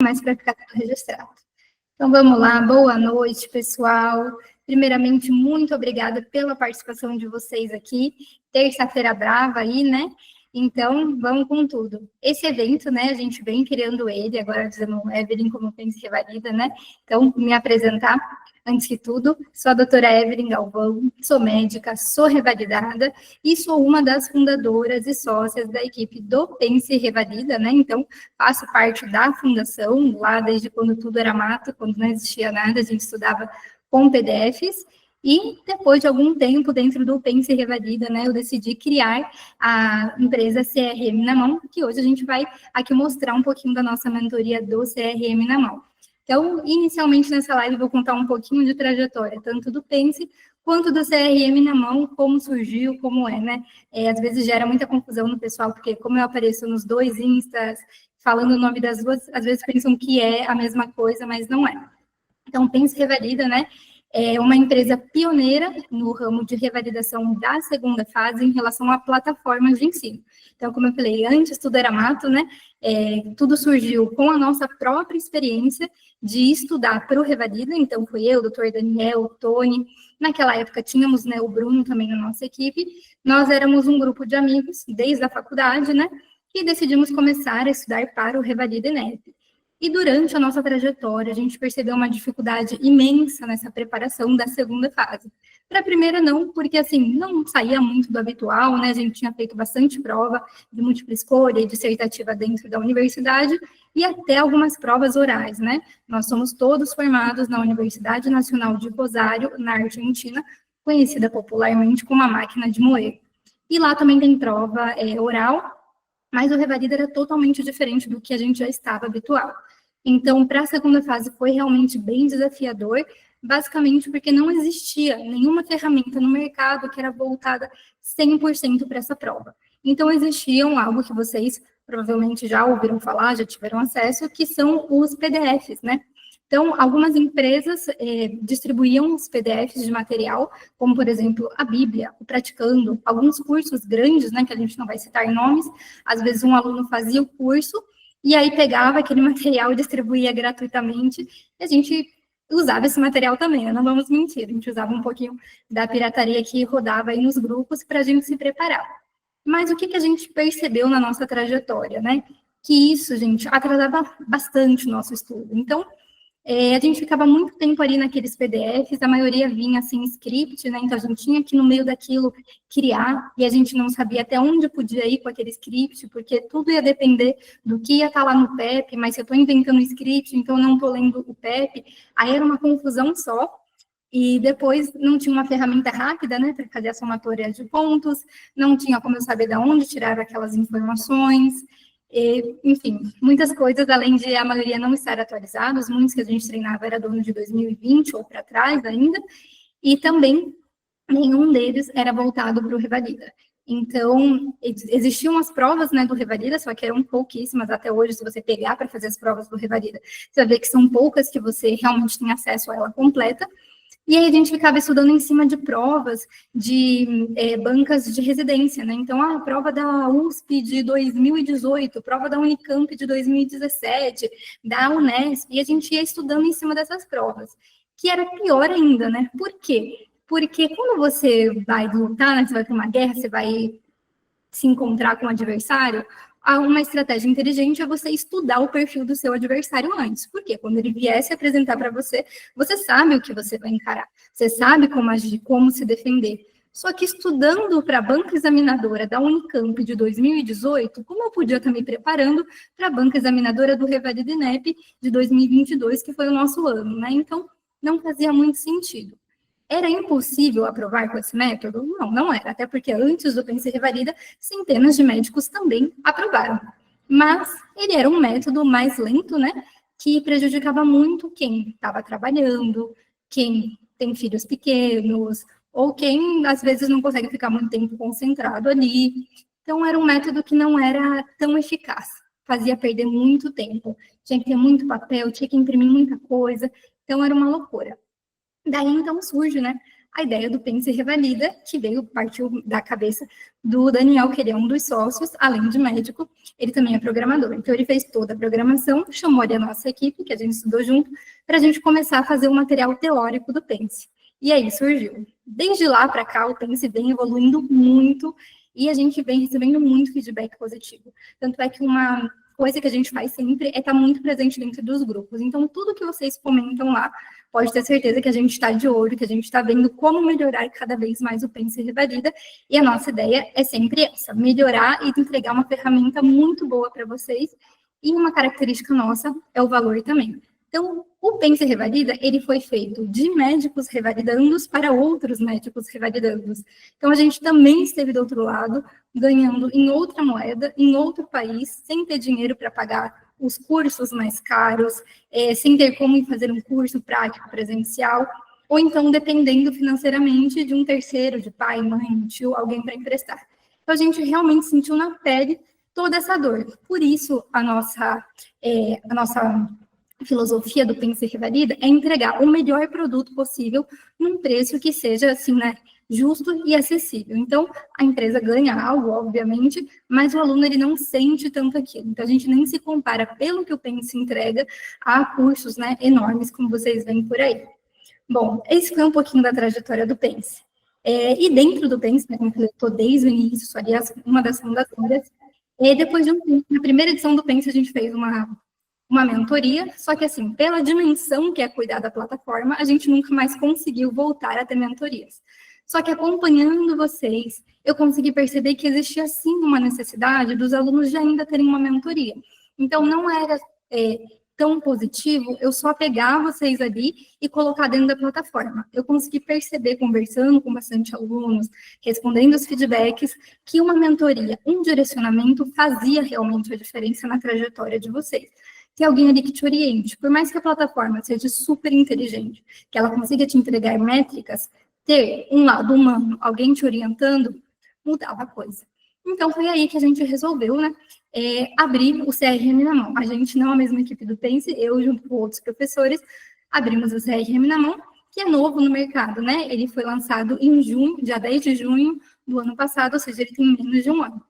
mas para ficar tudo registrado. Então, vamos lá. Boa noite, pessoal. Primeiramente, muito obrigada pela participação de vocês aqui. Terça-feira brava aí, né? Então, vamos com tudo. Esse evento, né, a gente vem criando ele, agora dizendo Evelyn como Pense Revalida, né? Então, me apresentar, antes de tudo, sou a doutora Evelyn Galvão, sou médica, sou revalidada e sou uma das fundadoras e sócias da equipe do Pense Revalida, né? Então, faço parte da fundação, lá desde quando tudo era mato, quando não existia nada, a gente estudava com PDFs. E depois de algum tempo dentro do Pense Revalida, né, eu decidi criar a empresa CRM na Mão, que hoje a gente vai aqui mostrar um pouquinho da nossa mentoria do CRM na Mão. Então, inicialmente nessa live eu vou contar um pouquinho de trajetória, tanto do Pense quanto do CRM na Mão, como surgiu, como é, né? Às vezes gera muita confusão no pessoal, porque como eu apareço nos dois Instas, falando o nome das duas, às vezes pensam que é a mesma coisa, mas não é. Então, Pense Revalida, né? É uma empresa pioneira no ramo de revalidação da segunda fase em relação a plataformas de ensino. Então, como eu falei, antes tudo era mato, né? Tudo surgiu com a nossa própria experiência de estudar para o Revalida. Então, foi eu, o doutor Daniel, o Tony. Naquela época, tínhamos, né, o Bruno também na nossa equipe. Nós éramos um grupo de amigos desde a faculdade, né? E decidimos começar a estudar para o Revalida ENEP. E durante a nossa trajetória, a gente percebeu uma dificuldade imensa nessa preparação da segunda fase. Para a primeira, não, porque, assim, não saía muito do habitual, né? A gente tinha feito bastante prova de múltipla escolha e dissertativa dentro da universidade e até algumas provas orais, né? Nós somos todos formados na Universidade Nacional de Rosário, na Argentina, conhecida popularmente como a máquina de moer. E lá também tem prova oral, mas o Revalida era totalmente diferente do que a gente já estava habitual. Então, para a segunda fase foi realmente bem desafiador, basicamente porque não existia nenhuma ferramenta no mercado que era voltada 100% para essa prova. Então, existiam algo que vocês provavelmente já ouviram falar, já tiveram acesso, que são os PDFs, né? Então, algumas empresas distribuíam os PDFs de material, como, por exemplo, a Bíblia, o Praticando, alguns cursos grandes, né, que a gente não vai citar nomes, às vezes um aluno fazia o curso, e aí pegava aquele material e distribuía gratuitamente, e a gente usava esse material também, né? Não vamos mentir, a gente usava um pouquinho da pirataria que rodava aí nos grupos para a gente se preparar. Mas o que a gente percebeu na nossa trajetória, né? Que isso, gente, atrasava bastante o nosso estudo. Então, a gente ficava muito tempo ali naqueles PDFs, a maioria vinha sem script, né? Então a gente tinha que, no meio daquilo, criar, e a gente não sabia até onde podia ir com aquele script, porque tudo ia depender do que ia estar lá no PEP, mas se eu estou inventando o script, então não estou lendo o PEP, aí era uma confusão só. E depois não tinha uma ferramenta rápida, né, para fazer a somatória de pontos, não tinha como eu saber de onde tirar aquelas informações. Enfim, muitas coisas, além de a maioria não estar atualizados, muitos que a gente treinava era do ano de 2020 ou para trás ainda, e também nenhum deles era voltado para o Revalida. Então, existiam as provas, né, do Revalida, só que eram pouquíssimas até hoje. Se você pegar para fazer as provas do Revalida, você vai ver que são poucas que você realmente tem acesso a ela completa. E aí a gente ficava estudando em cima de provas de bancas de residência, né? Então, a prova da USP de 2018, prova da Unicamp de 2017, da Unesp, e a gente ia estudando em cima dessas provas, que era pior ainda, né? Por quê? Porque quando você vai lutar, né, você vai para uma guerra, você vai se encontrar com o adversário, uma estratégia inteligente é você estudar o perfil do seu adversário antes. Porque quando ele vier se apresentar para você, você sabe o que você vai encarar, você sabe como agir, como se defender. Só que estudando para a banca examinadora da Unicamp de 2018, como eu podia estar me preparando para a banca examinadora do Revalida ENEP de 2022, que foi o nosso ano, né? Então, não fazia muito sentido. Era impossível aprovar com esse método? Não, não era, até porque antes do Pense Revalida, centenas de médicos também aprovaram. Mas ele era um método mais lento, né, que prejudicava muito quem estava trabalhando, quem tem filhos pequenos, ou quem, às vezes, não consegue ficar muito tempo concentrado ali. Então, era um método que não era tão eficaz, fazia perder muito tempo. Tinha que ter muito papel, tinha que imprimir muita coisa, então era uma loucura. Daí, então, surge, né, a ideia do Pense e Revalida, que partiu da cabeça do Daniel, que ele é um dos sócios, além de médico, ele também é programador. Então, ele fez toda a programação, chamou ali a nossa equipe, que a gente estudou junto, para a gente começar a fazer um material teórico do Pense. E aí surgiu. Desde lá para cá, o Pense vem evoluindo muito e a gente vem recebendo muito feedback positivo. Tanto é que uma coisa que a gente faz sempre é estar muito presente dentro dos grupos. Então, tudo que vocês comentam lá, pode ter certeza que a gente está de olho, que a gente está vendo como melhorar cada vez mais o Pense e Revalida. E a nossa ideia é sempre essa, melhorar e entregar uma ferramenta muito boa para vocês. E uma característica nossa é o valor também. Então, o Pense e Revalida, ele foi feito de médicos revalidandos para outros médicos revalidandos. Então, a gente também esteve do outro lado, ganhando em outra moeda, em outro país, sem ter dinheiro para pagar os cursos mais caros, sem ter como fazer um curso prático presencial, ou então dependendo financeiramente de um terceiro, de pai, mãe, tio, alguém para emprestar. Então, a gente realmente sentiu na pele toda essa dor. Por isso, a nossa filosofia do Pense e Revalida é entregar o melhor produto possível num preço que seja, assim, né, justo e acessível. Então, a empresa ganha algo, obviamente, mas o aluno ele não sente tanto aquilo. Então, a gente nem se compara pelo que o Pense entrega a cursos, né, enormes, como vocês veem por aí. Bom, esse foi um pouquinho da trajetória do Pense. E dentro do Pense, né, como eu estou desde o início, sou, aliás, uma das fundadoras, depois de um tempo, na primeira edição do Pense, a gente fez uma mentoria, só que assim, pela dimensão que é cuidar da plataforma, a gente nunca mais conseguiu voltar a ter mentorias. Só que acompanhando vocês, eu consegui perceber que existia sim uma necessidade dos alunos de ainda terem uma mentoria. Então, não era tão positivo eu só pegar vocês ali e colocar dentro da plataforma. Eu consegui perceber, conversando com bastante alunos, respondendo os feedbacks, que uma mentoria, um direcionamento fazia realmente a diferença na trajetória de vocês. Ter alguém ali que te oriente, por mais que a plataforma seja super inteligente, que ela consiga te entregar métricas, ter um lado humano, alguém te orientando, mudava a coisa. Então, foi aí que a gente resolveu, né, abrir o CRM na mão. A gente, não a mesma equipe do Pense, eu junto com outros professores, abrimos o CRM na mão, que é novo no mercado, né? Ele foi lançado em junho, dia 10 de junho do ano passado, ou seja, ele tem menos de um ano.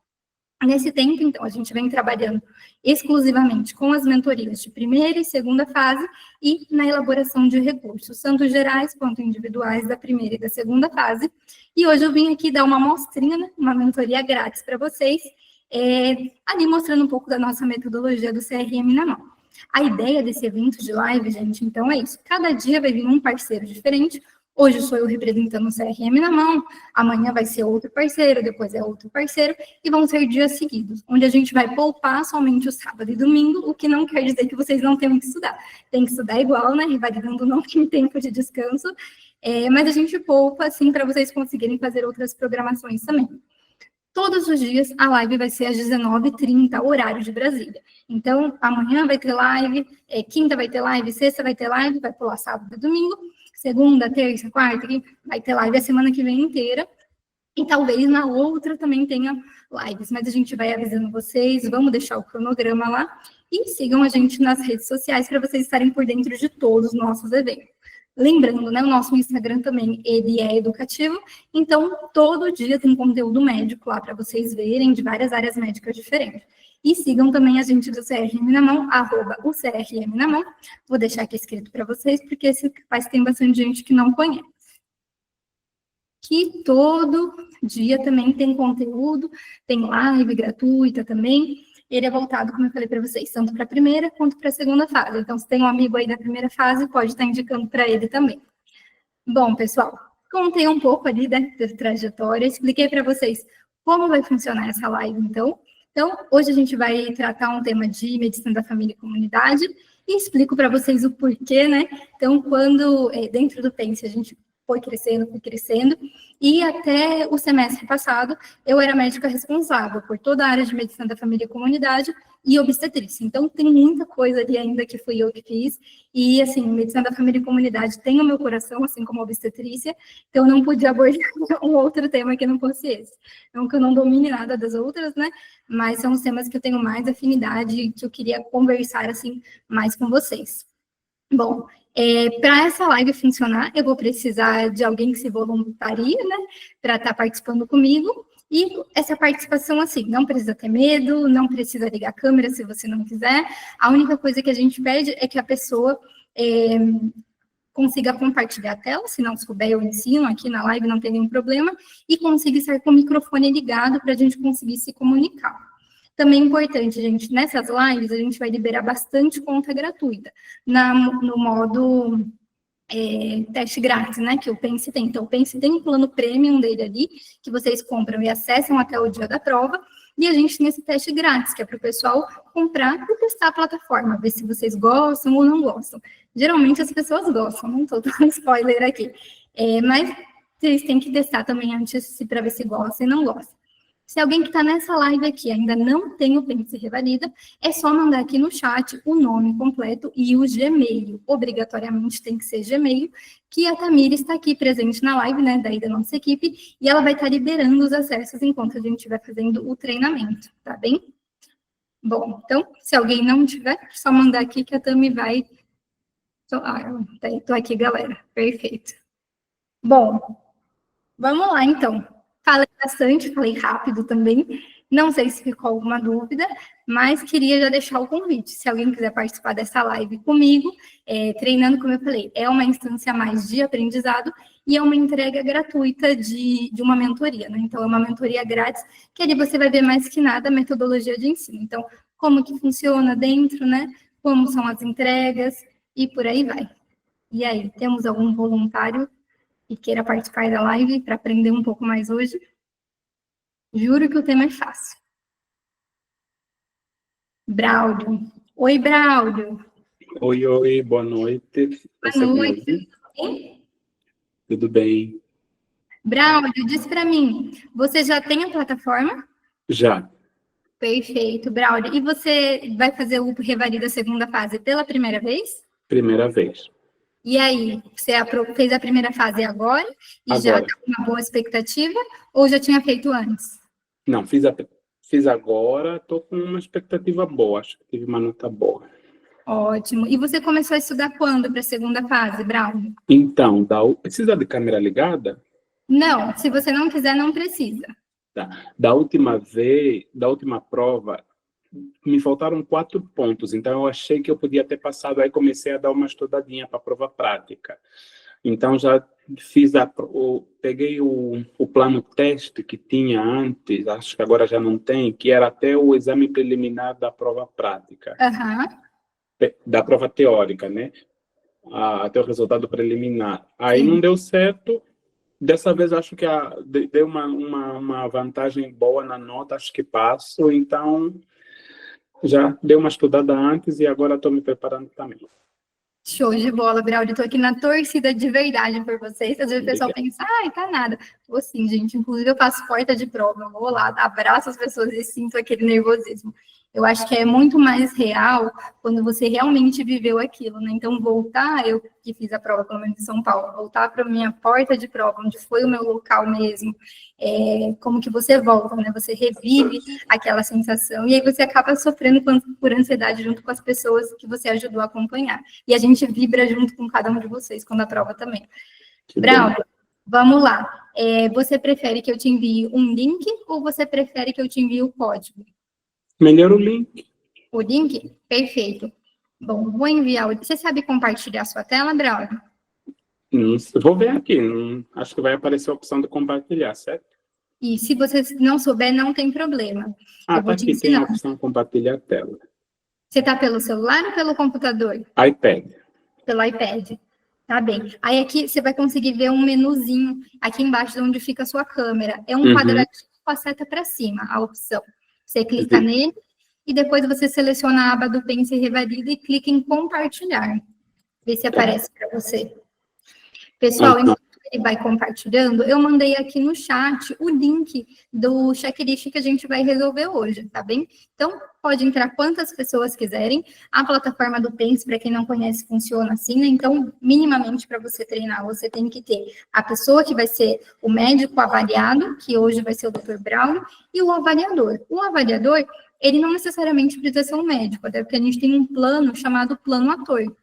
Nesse tempo, então, a gente vem trabalhando exclusivamente com as mentorias de primeira e segunda fase e na elaboração de recursos, tanto gerais quanto individuais da primeira e da segunda fase. E hoje eu vim aqui dar uma amostrinha, né, uma mentoria grátis para vocês, ali mostrando um pouco da nossa metodologia do CRM na mão. A ideia desse evento de live, gente, então é isso. Cada dia vai vir um parceiro diferente. Hoje sou eu representando o CRM na mão, amanhã vai ser outro parceiro, depois é outro parceiro, e vão ser dias seguidos, onde a gente vai poupar somente o sábado e domingo, o que não quer dizer que vocês não tenham que estudar. Tem que estudar igual, né? Revalidando não tem tempo de descanso, mas a gente poupa, assim, para vocês conseguirem fazer outras programações também. Todos os dias a live vai ser às 19h30, horário de Brasília. Então, amanhã vai ter live, quinta vai ter live, sexta vai ter live, vai pular sábado e domingo, segunda, terça, quarta, vai ter live a semana que vem inteira. E talvez na outra também tenha lives, mas a gente vai avisando vocês, vamos deixar o cronograma lá e sigam a gente nas redes sociais para vocês estarem por dentro de todos os nossos eventos. Lembrando, né, o nosso Instagram também, ele é educativo, então todo dia tem conteúdo médico lá para vocês verem, de várias áreas médicas diferentes. E sigam também a gente do CRM na mão, @o CRM na mão. Vou deixar aqui escrito para vocês, porque esse faz tem bastante gente que não conhece. Que todo dia também tem conteúdo, tem live gratuita também. Ele é voltado, como eu falei para vocês, tanto para a primeira quanto para a segunda fase. Então, se tem um amigo aí da primeira fase, pode estar indicando para ele também. Bom, pessoal, contei um pouco ali da trajetória, expliquei para vocês como vai funcionar essa live, então. Então, hoje a gente vai tratar um tema de medicina da família e comunidade e explico para vocês o porquê, né? Então, quando dentro do Pense a gente foi crescendo, e até o semestre passado eu era médica responsável por toda a área de medicina da família e comunidade e obstetrícia. Então, tem muita coisa ali ainda que fui eu que fiz, e, assim, medicina da família e comunidade tem o meu coração, assim como a obstetrícia, então eu não podia abordar um outro tema que não fosse esse. Não que eu não domine nada das outras, né, mas são os temas que eu tenho mais afinidade e que eu queria conversar, assim, mais com vocês. Bom, para essa live funcionar, eu vou precisar de alguém que se voluntarie, né, para estar participando comigo. E essa participação, assim, não precisa ter medo, não precisa ligar a câmera se você não quiser. A única coisa que a gente pede é que a pessoa consiga compartilhar a tela, se não souber, eu ensino aqui na live, não tem nenhum problema, e consiga estar com o microfone ligado para a gente conseguir se comunicar. Também é importante, gente, nessas lives a gente vai liberar bastante conta gratuita, no modo teste grátis, né, que o Pense tem. Então, o Pense tem um plano premium dele ali, que vocês compram e acessam até o dia da prova, e a gente tem esse teste grátis, que é para o pessoal comprar e testar a plataforma, ver se vocês gostam ou não gostam. Geralmente as pessoas gostam, não estou dando spoiler aqui, mas vocês têm que testar também antes para ver se gosta e não gosta. Se alguém que está nessa live aqui ainda não tem o Pense Revalida, é só mandar aqui no chat o nome completo e o Gmail. Obrigatoriamente tem que ser Gmail, que a Tamira está aqui presente na live, né, daí da nossa equipe, e ela vai estar liberando os acessos enquanto a gente estiver fazendo o treinamento, tá bem? Bom, então, se alguém não tiver, só mandar aqui que a Tami vai... Tô aqui, galera. Perfeito. Bom, vamos lá, então. Falei bastante, falei rápido também. Não sei se ficou alguma dúvida, mas queria já deixar o convite. Se alguém quiser participar dessa live comigo, treinando, como eu falei, é uma instância a mais de aprendizado e é uma entrega gratuita de uma mentoria, né? Então, é uma mentoria grátis, que ali você vai ver mais que nada a metodologia de ensino. Então, como que funciona dentro, né? Como são as entregas e por aí vai. E aí, temos algum voluntário e queira participar da live para aprender um pouco mais hoje? Juro que o tema é fácil. Braulio. Oi, Braulio. Oi, boa noite. Boa noite. Tudo bem? Braulio, diz para mim, você já tem a plataforma? Já. Perfeito, Braulio. E você vai fazer o Revalida segunda fase pela primeira vez? Primeira vez. E aí, você fez a primeira fase agora? E agora. Já está com uma boa expectativa? Ou já tinha feito antes? Não, fiz agora, estou com uma expectativa boa, acho que tive uma nota boa. Ótimo. E você começou a estudar quando para a segunda fase, Braulio? Então, precisa de câmera ligada? Não, se você não quiser, não precisa. Tá. Da última prova, me faltaram 4 pontos, então eu achei que eu podia ter passado, aí comecei a dar uma estudadinha para a prova prática. Então, já peguei o plano teste que tinha antes, acho que agora já não tem, que era até o exame preliminar da prova prática. Da prova teórica, né? Até o resultado preliminar. Aí não deu certo. Dessa vez, acho que deu uma vantagem boa na nota, acho que passo. Então, já dei uma estudada antes e agora estou me preparando também. Show de bola, Braulio. Estou aqui na torcida de verdade por vocês. Às vezes o pessoal pensa, tá nada. Vou sim, gente. Inclusive, eu faço porta de prova. Eu vou lá, abraço as pessoas e sinto aquele nervosismo. Eu acho que é muito mais real quando você realmente viveu aquilo, né? Então, voltar, eu que fiz a prova, pelo menos em São Paulo, voltar para a minha porta de prova, onde foi o meu local mesmo, como que você volta, né? Você revive aquela sensação e aí você acaba sofrendo por ansiedade junto com as pessoas que você ajudou a acompanhar. E a gente vibra junto com cada um de vocês quando a prova também. Braulio, vamos lá. Você prefere que eu te envie um link ou você prefere que eu te envie o código? Melhor o link. O link? Perfeito. Bom, vou enviar. Você sabe compartilhar a sua tela, Braulio? Vou ver aqui. Acho que vai aparecer a opção de compartilhar, certo? E se você não souber, não tem problema. Tá aqui, tem a opção de compartilhar a tela. Você está pelo celular ou pelo computador? iPad. Pelo iPad. Tá bem. Aí aqui você vai conseguir ver um menuzinho aqui embaixo de onde fica a sua câmera. É um quadradinho com a seta para cima, a opção. Você clica nele e depois você seleciona a aba do Pense Revalida e clica em compartilhar. Vê se aparece para você. Pessoal, enquanto ele vai compartilhando, eu mandei aqui no chat o link do checklist que a gente vai resolver hoje, tá bem? Então, pode entrar quantas pessoas quiserem. A plataforma do Pense, para quem não conhece, funciona assim, né? Então, minimamente, para você treinar, você tem que ter a pessoa que vai ser o médico avaliado, que hoje vai ser o Dr. Braulio, e o avaliador. O avaliador, ele não necessariamente precisa ser um médico, até porque a gente tem um plano chamado plano ator.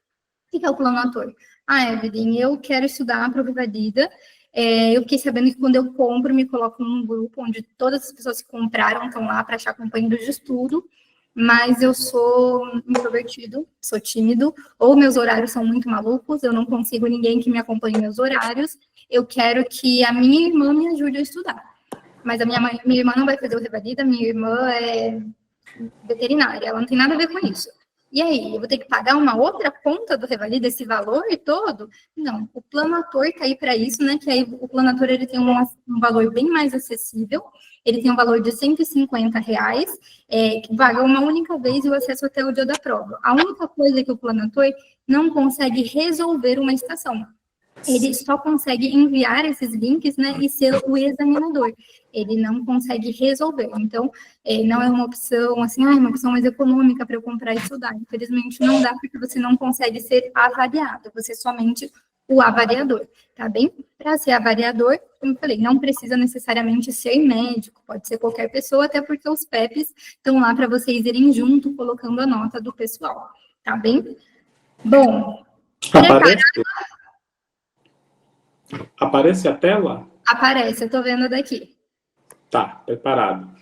O que é o plano ator? Evelyn, eu quero estudar para o Revalida. Eu fiquei sabendo que quando eu compro, me coloco num grupo onde todas as pessoas que compraram estão lá para achar companheiros de estudo, mas eu sou introvertido, sou tímido, ou meus horários são muito malucos, eu não consigo ninguém que me acompanhe meus horários, eu quero que a minha irmã me ajude a estudar. Mas a minha irmã não vai fazer o Revalida, minha irmã é veterinária, ela não tem nada a ver com isso. E aí, eu vou ter que pagar uma outra conta do Revalida, esse valor todo? Não, o plano ator está aí para isso, né? Que aí o plano ator ele tem um valor bem mais acessível, ele tem um valor de R$150, que paga uma única vez e o acesso até o dia da prova. A única coisa que o plano ator não consegue resolver uma estação. Ele só consegue enviar esses links, né, e ser o examinador. Ele não consegue resolver. Então, não é uma opção, assim, uma opção mais econômica para eu comprar e estudar. Infelizmente, não dá, porque você não consegue ser avaliado. Você é somente o avaliador, tá bem? Para ser avaliador, como eu falei, não precisa necessariamente ser médico, pode ser qualquer pessoa, até porque os PEPs estão lá para vocês irem junto, colocando a nota do pessoal, tá bem? Bom, Aparece a tela? Aparece, eu tô vendo daqui. Tá, preparado.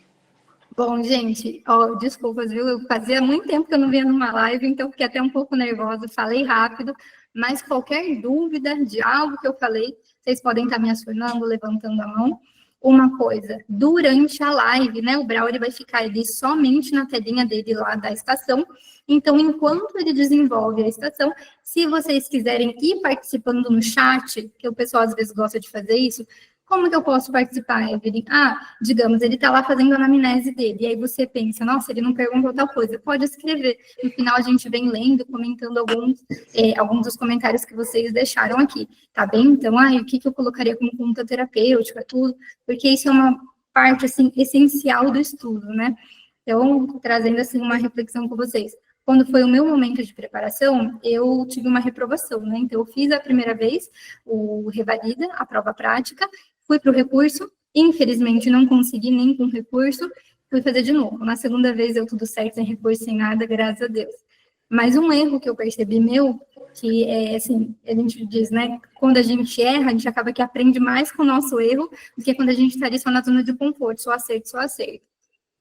Bom, gente, desculpas, viu? Fazia muito tempo que eu não vinha numa live, então fiquei até um pouco nervosa, falei rápido, mas qualquer dúvida de algo que eu falei, vocês podem estar me acionando, levantando a mão. Uma coisa, durante a live, né, o Brau ele vai ficar ali somente na telinha dele lá da estação, então, enquanto ele desenvolve a estação, se vocês quiserem ir participando no chat, que o pessoal às vezes gosta de fazer isso, como que eu posso participar, Evelyn? Digamos, ele está lá fazendo a anamnese dele, e aí você pensa, nossa, ele não perguntou tal coisa. Pode escrever. No final, a gente vem lendo, comentando alguns dos comentários que vocês deixaram aqui, tá bem? Então, o que eu colocaria como conta terapêutica, tudo, porque isso é uma parte, assim, essencial do estudo, né? Então, trazendo, assim, uma reflexão com vocês. Quando foi o meu momento de preparação, eu tive uma reprovação, né? Então, eu fiz a primeira vez o Revalida, a prova prática, fui para o recurso, infelizmente não consegui nem com recurso, fui fazer de novo. Na segunda vez deu tudo certo, sem recurso, sem nada, graças a Deus. Mas um erro que eu percebi meu, que é assim, a gente diz, né, quando a gente erra, a gente acaba que aprende mais com o nosso erro do que quando a gente está ali só na zona de conforto, só acerto, só acerto.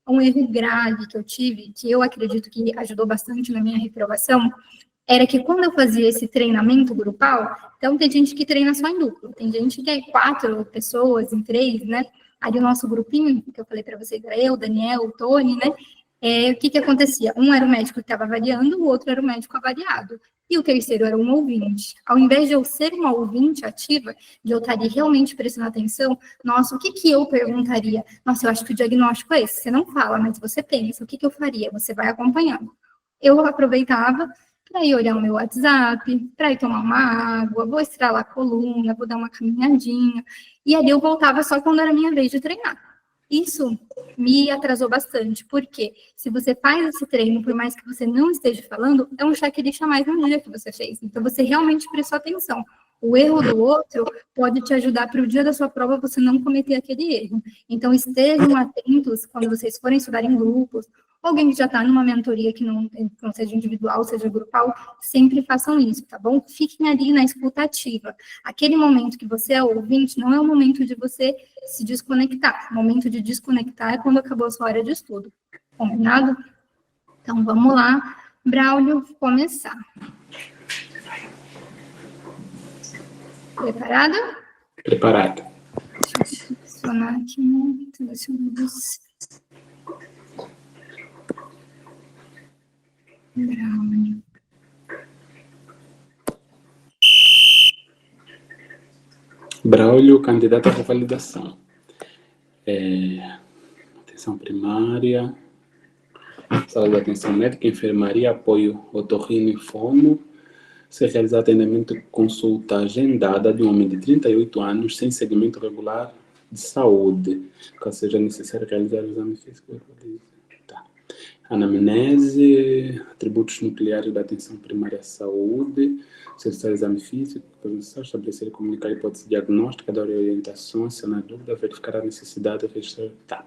Um erro grave que eu tive, que eu acredito que ajudou bastante na minha reprovação, era que quando eu fazia esse treinamento grupal, então tem gente que treina só em duplo, tem gente que é 4 pessoas, em 3, né? Ali o nosso grupinho, que eu falei para vocês, era eu, Daniel, o Tony, né? O que acontecia? Um era o médico que estava avaliando, o outro era o médico avaliado. E o terceiro era um ouvinte. Ao invés de eu ser uma ouvinte ativa, de eu estar ali realmente prestando atenção, nossa, o que eu perguntaria? Nossa, eu acho que o diagnóstico é esse. Você não fala, mas você pensa, o que eu faria? Você vai acompanhando. Eu aproveitava para ir olhar o meu WhatsApp, para ir tomar uma água, vou estralar a coluna, vou dar uma caminhadinha. E ali eu voltava só quando era minha vez de treinar. Isso me atrasou bastante, porque se você faz esse treino, por mais que você não esteja falando, é um checklist a mais no dia que você fez. Então, você realmente prestou atenção. O erro do outro pode te ajudar para o dia da sua prova você não cometer aquele erro. Então, estejam atentos quando vocês forem estudar em grupos, alguém que já está numa mentoria que não seja individual, seja grupal, sempre façam isso, tá bom? Fiquem ali na escutativa. Aquele momento que você é ouvinte não é o momento de você se desconectar. O momento de desconectar é quando acabou a sua hora de estudo. Combinado? Então, vamos lá. Braulio, começar. Preparado? Preparado. Deixa eu selecionar aqui muito. Braulio. Braulio, candidato à revalidação. Atenção primária, sala de atenção médica, enfermaria, apoio otorrino e fono. Se realizar atendimento consulta agendada de um homem de 38 anos, sem segmento regular de saúde, caso seja necessário realizar o exame físico. Tá. Anamnese, atributos nucleares da atenção primária à saúde, solicitar exame físico, estabelecer e comunicar a hipótese diagnóstica, dar orientação, se na dúvida, verificar a necessidade de registrar. Tá.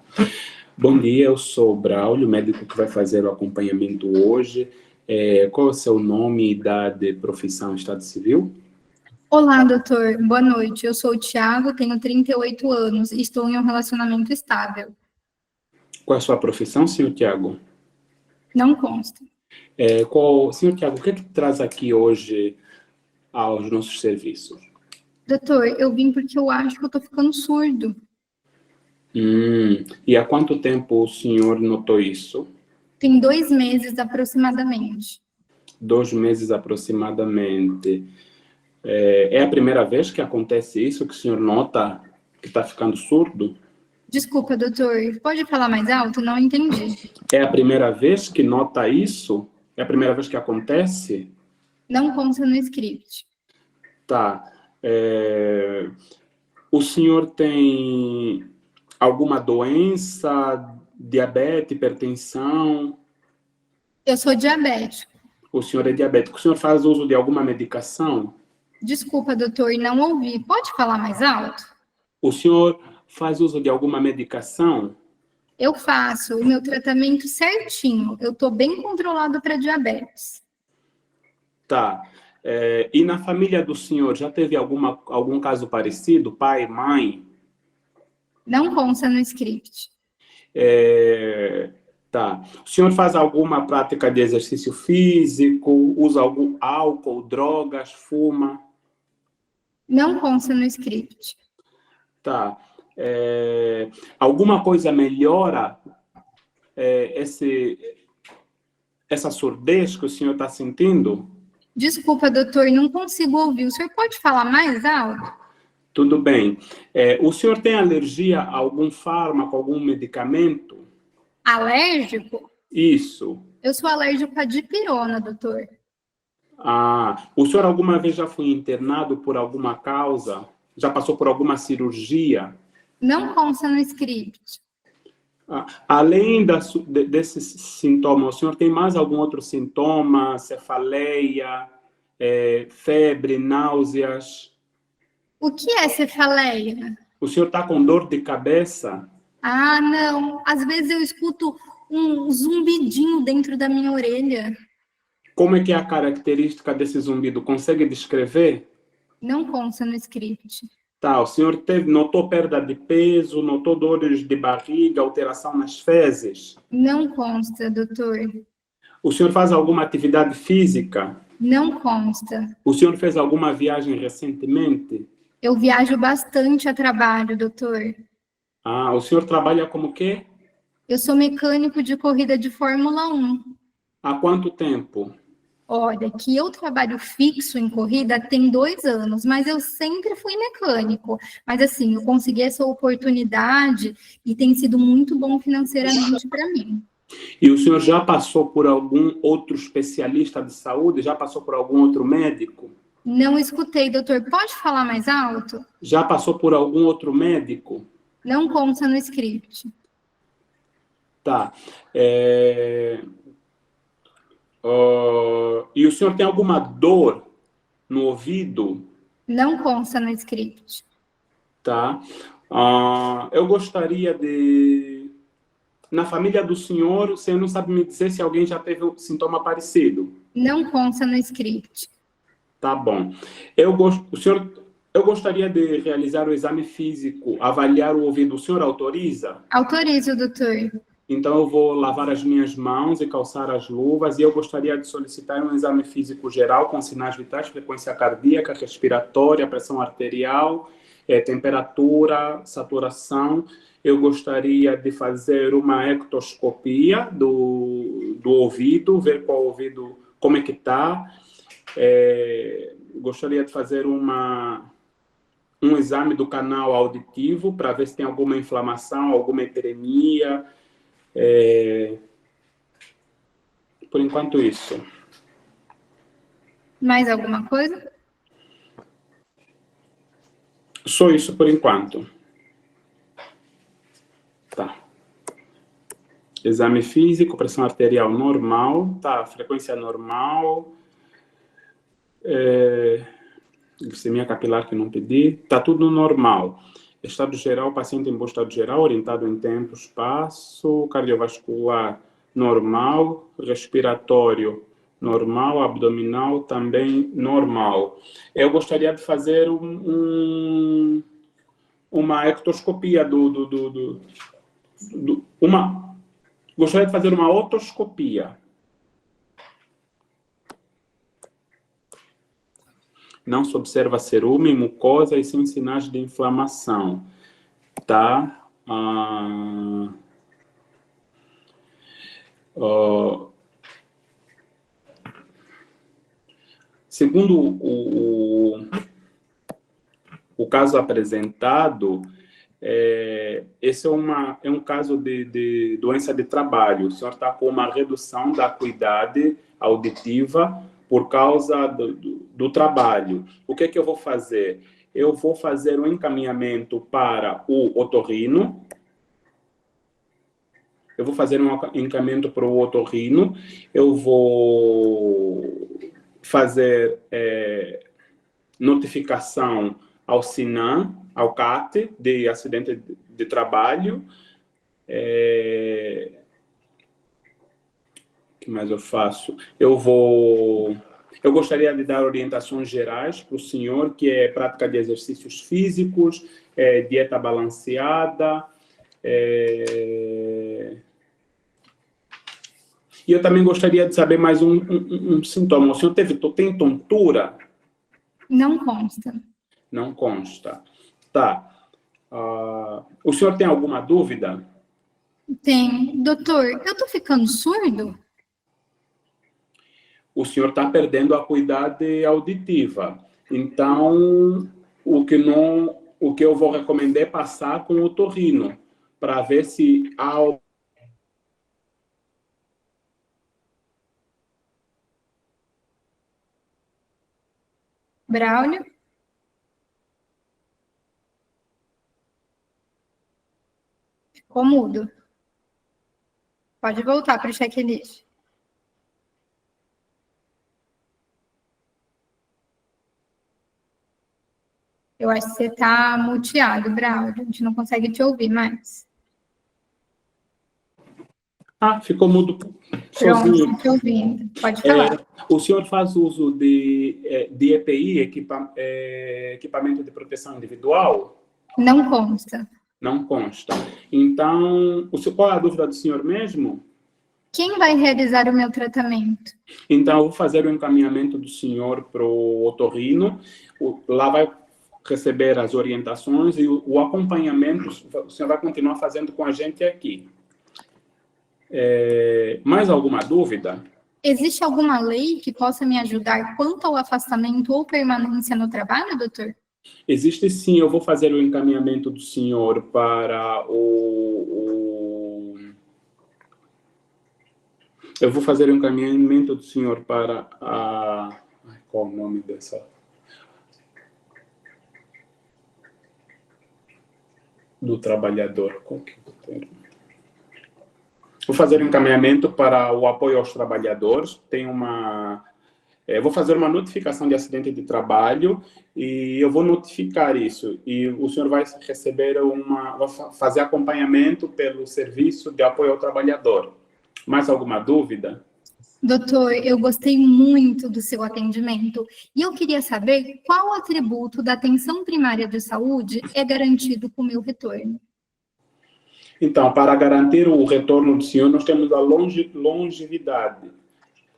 Bom dia, eu sou o Braulio, médico que vai fazer o acompanhamento hoje. Qual é o seu nome, idade, profissão, estado civil? Olá, doutor. Boa noite. Eu sou o Thiago, tenho 38 anos e estou em um relacionamento estável. Qual é a sua profissão, senhor Tiago? Não consta. Senhor Tiago, o que é que traz aqui hoje aos nossos serviços? Doutor, eu vim porque eu acho que eu tô ficando surdo. E há quanto tempo o senhor notou isso? Tem 2 meses aproximadamente. 2 meses aproximadamente. É a primeira vez que acontece isso, que o senhor nota que está ficando surdo? Desculpa, doutor. Pode falar mais alto? Não entendi. É a primeira vez que nota isso? É a primeira vez que acontece? Não consta no script. Tá. O senhor tem alguma doença, diabetes, hipertensão? Eu sou diabético. O senhor é diabético. O senhor faz uso de alguma medicação? Desculpa, doutor, não ouvi. Pode falar mais alto? O senhor faz uso de alguma medicação? Eu faço o meu tratamento certinho. Eu tô bem controlado para diabetes. Tá. E na família do senhor, já teve algum caso parecido? Pai, mãe? Não consta no script. Tá. O senhor faz alguma prática de exercício físico? Usa algum álcool, drogas, fuma? Não consta no script. Tá. Alguma coisa melhora essa surdez que o senhor está sentindo? Desculpa, doutor, não consigo ouvir. O senhor pode falar mais alto? Tudo bem. O senhor tem alergia a algum fármaco, algum medicamento? Alérgico? Isso. Eu sou alérgico à dipirona, doutor. O senhor alguma vez já foi internado por alguma causa? Já passou por alguma cirurgia? Não consta no script. Além desses sintomas, o senhor tem mais algum outro sintoma? Cefaleia, febre, náuseas? O que é cefaleia? O senhor está com dor de cabeça? Não. Às vezes eu escuto um zumbidinho dentro da minha orelha. Como é que é a característica desse zumbido? Consegue descrever? Não consta no script. Tá, o senhor notou perda de peso, notou dores de barriga, alteração nas fezes? Não consta, doutor. O senhor faz alguma atividade física? Não consta. O senhor fez alguma viagem recentemente? Eu viajo bastante a trabalho, doutor. O senhor trabalha como quê? Eu sou mecânico de corrida de Fórmula 1. Há quanto tempo? Olha, que eu trabalho fixo em corrida tem 2 anos, mas eu sempre fui mecânico. Mas assim, eu consegui essa oportunidade e tem sido muito bom financeiramente para mim. E o senhor já passou por algum outro especialista de saúde? Já passou por algum outro médico? Não escutei, doutor. Pode falar mais alto? Já passou por algum outro médico? Não consta no script. Tá. E o senhor tem alguma dor no ouvido? Não consta no script. Tá. Eu gostaria de... Na família do senhor, o senhor não sabe me dizer se alguém já teve um sintoma parecido? Não consta no script. Tá bom. Eu gostaria de realizar o exame físico, avaliar o ouvido. O senhor autoriza? Autorizo, doutor. Então, eu vou lavar as minhas mãos e calçar as luvas, e eu gostaria de solicitar um exame físico geral com sinais vitais, frequência cardíaca, respiratória, pressão arterial, temperatura, saturação. Eu gostaria de fazer uma ectoscopia do ouvido, ver qual ouvido, como é que está. Gostaria de fazer um exame do canal auditivo para ver se tem alguma inflamação, alguma hiperemia. Por enquanto, isso. Mais alguma coisa? Só isso por enquanto. Tá. Exame físico, pressão arterial normal, tá, frequência normal. Glicemia capilar que não pedi, tá tudo normal. Estado geral, paciente em bom estado geral, orientado em tempo, espaço, cardiovascular normal, respiratório Normal, abdominal também normal. Eu gostaria de fazer uma ectoscopia gostaria de fazer uma otoscopia. Não se observa cerume, mucosa e sem sinais de inflamação. Tá? Segundo o caso apresentado, esse é um caso de doença de trabalho. O senhor está com uma redução da acuidade auditiva por causa do trabalho. O que é que eu vou fazer? Eu vou fazer um encaminhamento para o otorrino. Eu vou fazer um encaminhamento para o otorrino. Eu vou fazer notificação ao SINAM, ao CAT, de acidente de trabalho. O que mais eu faço? Eu gostaria de dar orientações gerais para o senhor, que é prática de exercícios físicos, dieta balanceada. E eu também gostaria de saber mais um sintoma. O senhor tem tontura? Não consta. Não consta. Tá. O senhor tem alguma dúvida? Tem. Doutor, eu tô ficando surdo? O senhor está perdendo a acuidade auditiva. Então, o que eu vou recomendar é passar com o otorrino, para ver se há... Braulio? Ficou mudo. Pode voltar para o checklist. Eu acho que você está muteado, Braulio. A gente não consegue te ouvir mais. Ficou mudo sozinho. Pronto, te ouvindo. Pode falar. O senhor faz uso de EPI, equipamento de proteção individual? Não consta. Não consta. Então, qual é a dúvida do senhor mesmo? Quem vai realizar o meu tratamento? Então, eu vou fazer o encaminhamento do senhor para o otorrino. Lá vai receber as orientações e o acompanhamento o senhor vai continuar fazendo com a gente aqui. Mais alguma dúvida? Existe alguma lei que possa me ajudar quanto ao afastamento ou permanência no trabalho, doutor? Existe sim, eu vou fazer o encaminhamento do senhor para Eu vou fazer o encaminhamento do senhor para qual o nome dessa? Do trabalhador. Qual que é o termo? Vou fazer o encaminhamento para o apoio aos trabalhadores. Vou fazer uma notificação de acidente de trabalho e eu vou notificar isso. E o senhor vai receber vai fazer acompanhamento pelo serviço de apoio ao trabalhador. Mais alguma dúvida? Doutor, eu gostei muito do seu atendimento e eu queria saber qual atributo da atenção primária de saúde é garantido com o meu retorno. Então, para garantir o retorno do senhor, nós temos a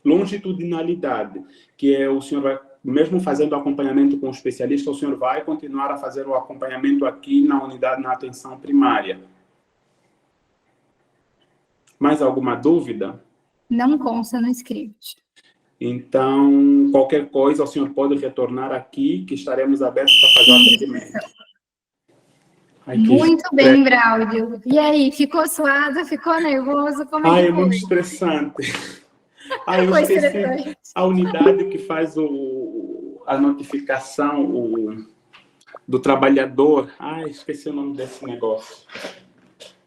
longitudinalidade, que é o senhor vai, mesmo fazendo acompanhamento com o especialista, o senhor vai continuar a fazer o acompanhamento aqui na unidade, na atenção primária. Mais alguma dúvida? Não consta no script. Então, qualquer coisa, o senhor pode retornar aqui, que estaremos abertos para fazer o atendimento. Muito bem, Braulio. E aí, ficou suado? Ficou nervoso? Como é que é muito estressante. Eu esqueci a unidade que faz a notificação do trabalhador. Esqueci o nome desse negócio.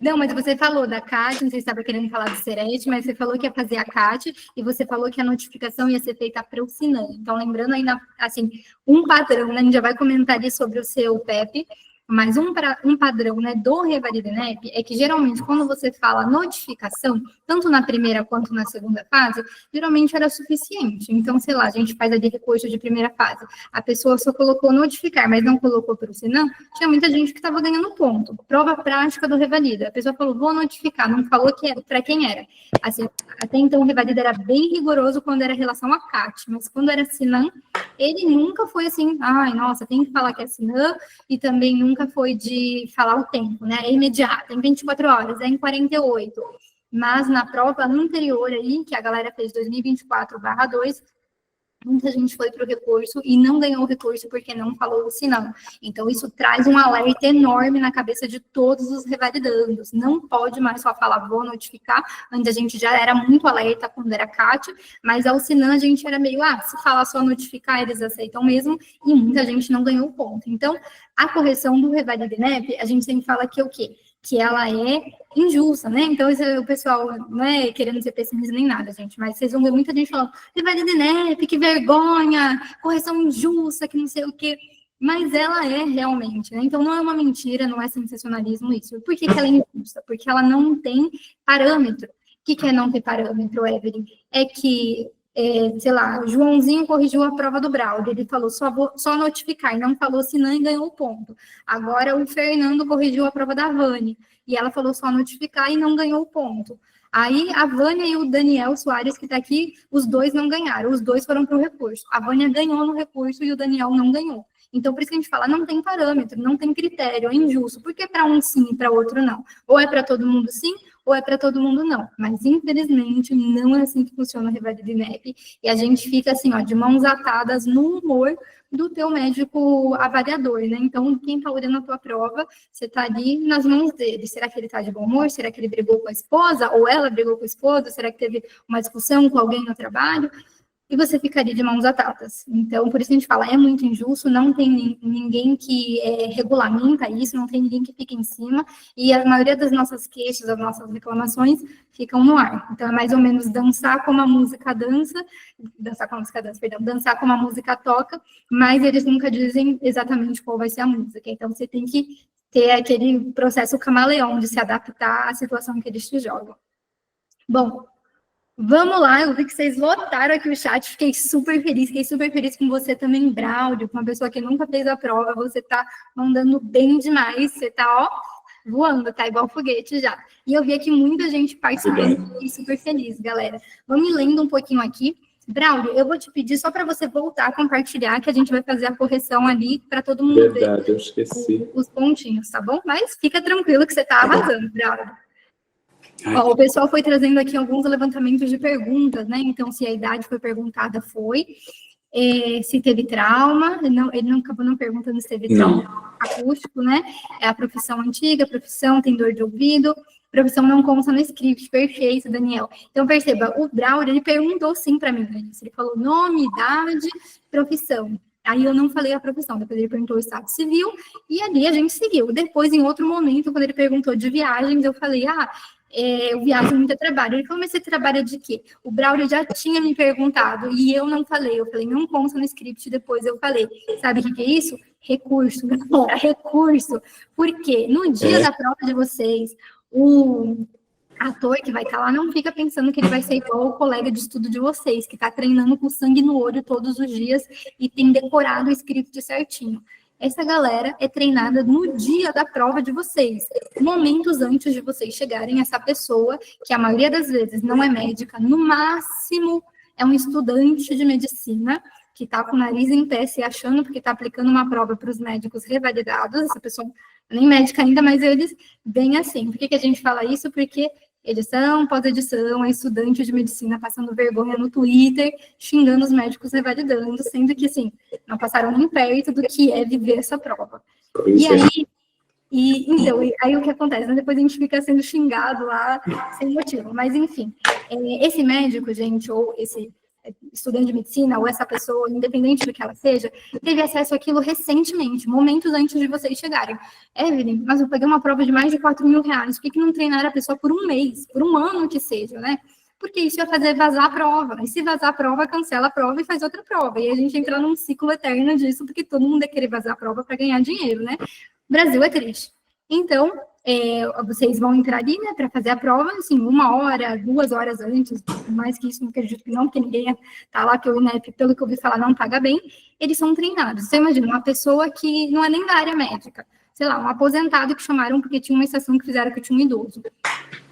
Não, mas você falou da CAT, não sei se estava querendo falar do Serete, mas você falou que ia fazer a CAT e você falou que a notificação ia ser feita para o SINAM. Então, lembrando ainda, assim, um padrão, né? A gente já vai comentar ali sobre o seu PEP, Mas um padrão, né, do Revalida INEP é que, geralmente, quando você fala notificação, tanto na primeira quanto na segunda fase, geralmente era suficiente. Então, sei lá, a gente faz ali recurso de primeira fase. A pessoa só colocou notificar, mas não colocou para o Sinan, tinha muita gente que estava ganhando ponto. Prova prática do Revalida. A pessoa falou, vou notificar, não falou que para quem era. Assim, até então, o Revalida era bem rigoroso quando era relação a CAT, mas quando era Sinan, ele nunca foi assim, ai, nossa, tem que falar que é Sinan, e também nunca foi de falar o tempo, né? É imediato, em 24 horas, é em 48. Mas na prova anterior aí, que a galera fez 2024/2, muita gente foi para o recurso e não ganhou o recurso porque não falou o sinal. Então, isso traz um alerta enorme na cabeça de todos os revalidandos. Não pode mais só falar, vou notificar. Antes a gente já era muito alerta quando era CAT, mas ao Sinan a gente era meio, se falar só notificar, eles aceitam mesmo, e muita gente não ganhou o ponto. Então, a correção do Revalida INEP, a gente sempre fala que é o quê? Que ela é injusta, né? Então, o pessoal não é querendo ser pessimista nem nada, gente, mas vocês vão ver muita gente falando, Revalida INEP, que vergonha, correção injusta, que não sei o quê. Mas ela é realmente, né? Então, não é uma mentira, não é sensacionalismo isso. Por que ela é injusta? Porque ela não tem parâmetro. O que é não ter parâmetro, Evelyn? É que sei lá, Joãozinho corrigiu a prova do Braulio, ele falou só notificar, e não falou Sinan e ganhou o ponto. Agora o Fernando corrigiu a prova da Vânia, e ela falou só notificar e não ganhou o ponto. Aí a Vânia e o Daniel Soares, que está aqui, os dois não ganharam, os dois foram para o recurso. A Vânia ganhou no recurso e o Daniel não ganhou. Então, por isso que a gente fala, não tem parâmetro, não tem critério, é injusto. Por que para um sim e para outro não? Ou é para todo mundo sim, ou é para todo mundo não. Mas, infelizmente, não é assim que funciona a Revalida INEP. E a gente fica, assim, de mãos atadas no humor do teu médico avaliador, né? Então, quem está olhando a tua prova, você está ali nas mãos dele. Será que ele está de bom humor? Será que ele brigou com a esposa? Ou ela brigou com a esposa? Será que teve uma discussão com alguém no trabalho? E você ficaria de mãos atadas. Então, por isso a gente fala, é muito injusto, não tem ninguém que regulamenta isso, não tem ninguém que fica em cima, e a maioria das nossas queixas, das nossas reclamações, ficam no ar. Então, é mais ou menos dançar como a música dança, dançar como a música toca, mas eles nunca dizem exatamente qual vai ser a música. Então, você tem que ter aquele processo camaleão de se adaptar à situação que eles te jogam. Bom, vamos lá, eu vi que vocês lotaram aqui o chat, fiquei super feliz com você também, Braulio, com uma pessoa que nunca fez a prova, você tá mandando bem demais, você tá, voando, tá igual foguete já. E eu vi aqui muita gente participando, fiquei super feliz, galera. Vamos lendo um pouquinho aqui. Braulio, eu vou te pedir só para você voltar a compartilhar, que a gente vai fazer a correção ali para todo mundo ver eu esqueci. os pontinhos, tá bom? Mas fica tranquilo que você tá arrasando, Braulio. O pessoal foi trazendo aqui alguns levantamentos de perguntas, né? Então, se a idade foi perguntada, foi. Se teve trauma, ele não acabou não perguntando se teve trauma acústico, né? É a profissão antiga, profissão tem dor de ouvido, profissão não consta no script, perfeito, Daniel. Então, perceba, o Braulio, ele perguntou sim para mim, né? Ele falou nome, idade, profissão. Aí eu não falei a profissão, depois ele perguntou o estado civil, e ali a gente seguiu. Depois, em outro momento, quando ele perguntou de viagens, eu falei, eu viajo muito a trabalho. Ele falou, mas você trabalha de quê? O Braulio já tinha me perguntado, e eu não falei. Eu falei, não consta no script, depois eu falei. Sabe o que é isso? Recurso, galera, recurso. Por quê? No dia da prova de vocês, o ator que vai estar lá não fica pensando que ele vai ser igual o colega de estudo de vocês, que está treinando com sangue no olho todos os dias e tem decorado o script certinho. Essa galera é treinada no dia da prova de vocês, momentos antes de vocês chegarem. Essa pessoa, que a maioria das vezes não é médica, no máximo é um estudante de medicina, que está com o nariz em pé, se achando porque está aplicando uma prova para os médicos revalidados. Essa pessoa nem médica ainda, mas eles bem assim. Por que a gente fala isso? Porque edição, pós-edição, é estudante de medicina passando vergonha no Twitter, xingando os médicos revalidando, sendo que, assim, não passaram nem perto do que é viver essa prova. Aí o que acontece? Depois a gente fica sendo xingado lá, sem motivo. Mas, enfim, esse médico, gente, ou esse estudante de medicina, ou essa pessoa, independente do que ela seja, teve acesso àquilo recentemente, momentos antes de vocês chegarem. Evelyn, mas eu peguei uma prova de mais de R$4.000, por que não treinar a pessoa por um mês, por um ano que seja, né? Porque isso ia fazer vazar a prova, e se vazar a prova, cancela a prova e faz outra prova, e a gente entra num ciclo eterno disso, porque todo mundo ia querer vazar a prova para ganhar dinheiro, né? O Brasil é triste. Então, vocês vão entrar ali, né, para fazer a prova, assim, 1 hora, 2 horas antes, mais que isso, não acredito que não, porque ninguém tá lá, que o INEP, pelo que eu ouvi falar, não paga bem, eles são treinados. Você imagina, uma pessoa que não é nem da área médica, sei lá, um aposentado que chamaram porque tinha uma estação que fizeram que tinha um idoso.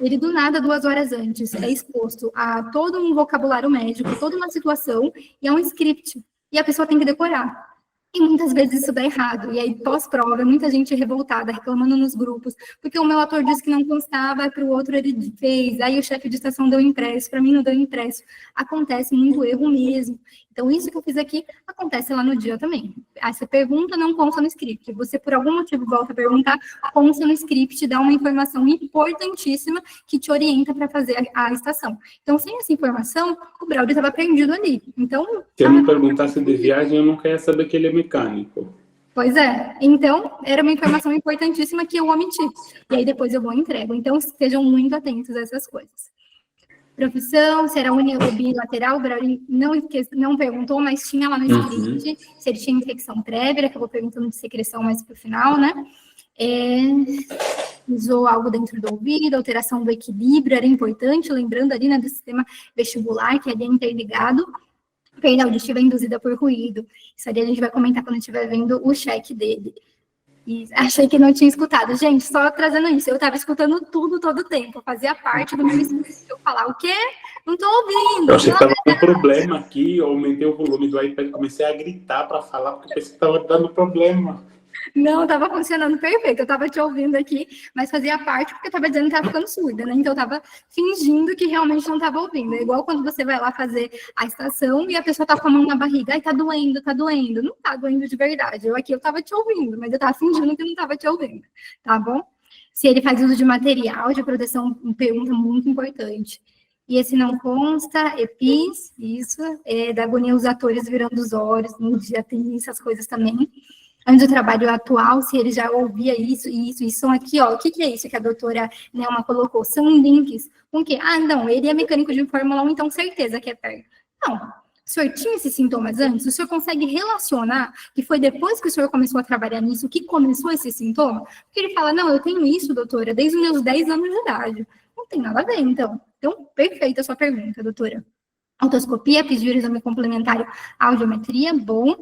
Ele, do nada, 2 horas antes, é exposto a todo um vocabulário médico, toda uma situação, e é um script, e a pessoa tem que decorar. E muitas vezes isso dá errado. E aí, pós-prova, muita gente revoltada, reclamando nos grupos, porque o meu ator disse que não constava, para o outro ele fez, aí o chefe de estação deu impresso, para mim não deu impresso. Acontece muito erro mesmo. Então, isso que eu fiz aqui, acontece lá no dia também. Aí você pergunta, não consta no script. Você, por algum motivo, volta a perguntar, consta no script, dá uma informação importantíssima que te orienta para fazer a estação. Então, sem essa informação, o Braulio estava perdido ali. Então, se eu me perguntasse de viagem, eu nunca ia saber que ele é mecânico. Pois é. Então, era uma informação importantíssima que eu omiti. E aí, depois eu vou e entrego. Então, estejam muito atentos a essas coisas. Profissão, se era uni ou bilateral, o Braulio não perguntou, mas tinha lá no script se ele tinha infecção prévia, acabou perguntando de secreção mais para o final, né? Usou algo dentro do ouvido, alteração do equilíbrio, era importante, lembrando ali, né, do sistema vestibular, que ali é interligado. Perda auditiva induzida por ruído. Isso ali a gente vai comentar quando estiver vendo o cheque dele. E achei que não tinha escutado. Gente, só trazendo isso, eu estava escutando tudo todo o tempo. Fazia parte do meu script. Eu falar, o quê? Não estou ouvindo. Eu achei que estava com problema aqui, eu aumentei o volume do iPad e comecei a gritar para falar, porque pensei que estava dando problema. Não, estava funcionando perfeito, eu estava te ouvindo aqui, mas fazia parte porque eu estava dizendo que estava ficando surda, né? Então eu estava fingindo que realmente não estava ouvindo. É igual quando você vai lá fazer a estação e a pessoa está com a mão na barriga, ai, tá doendo, tá doendo. Não tá doendo de verdade. Eu estava te ouvindo, mas eu estava fingindo que não estava te ouvindo, tá bom? Se ele faz uso de material de proteção, pergunta muito importante. E esse não consta, EPIs, isso, da agonia os atores virando os olhos, no dia tem essas coisas também. Antes do trabalho atual, se ele já ouvia isso e isso, e são aqui, ó, o que é isso que a doutora Nelma colocou? São links com o quê? Ah, não, ele é mecânico de Fórmula 1, então certeza que é perto. Não, o senhor tinha esses sintomas antes? O senhor consegue relacionar que foi depois que o senhor começou a trabalhar nisso que começou esse sintoma? Porque ele fala, não, eu tenho isso, doutora, desde os meus 10 anos de idade. Não tem nada a ver, então. Então, perfeita a sua pergunta, doutora. Autoscopia, pedir exame complementar à audiometria, bom.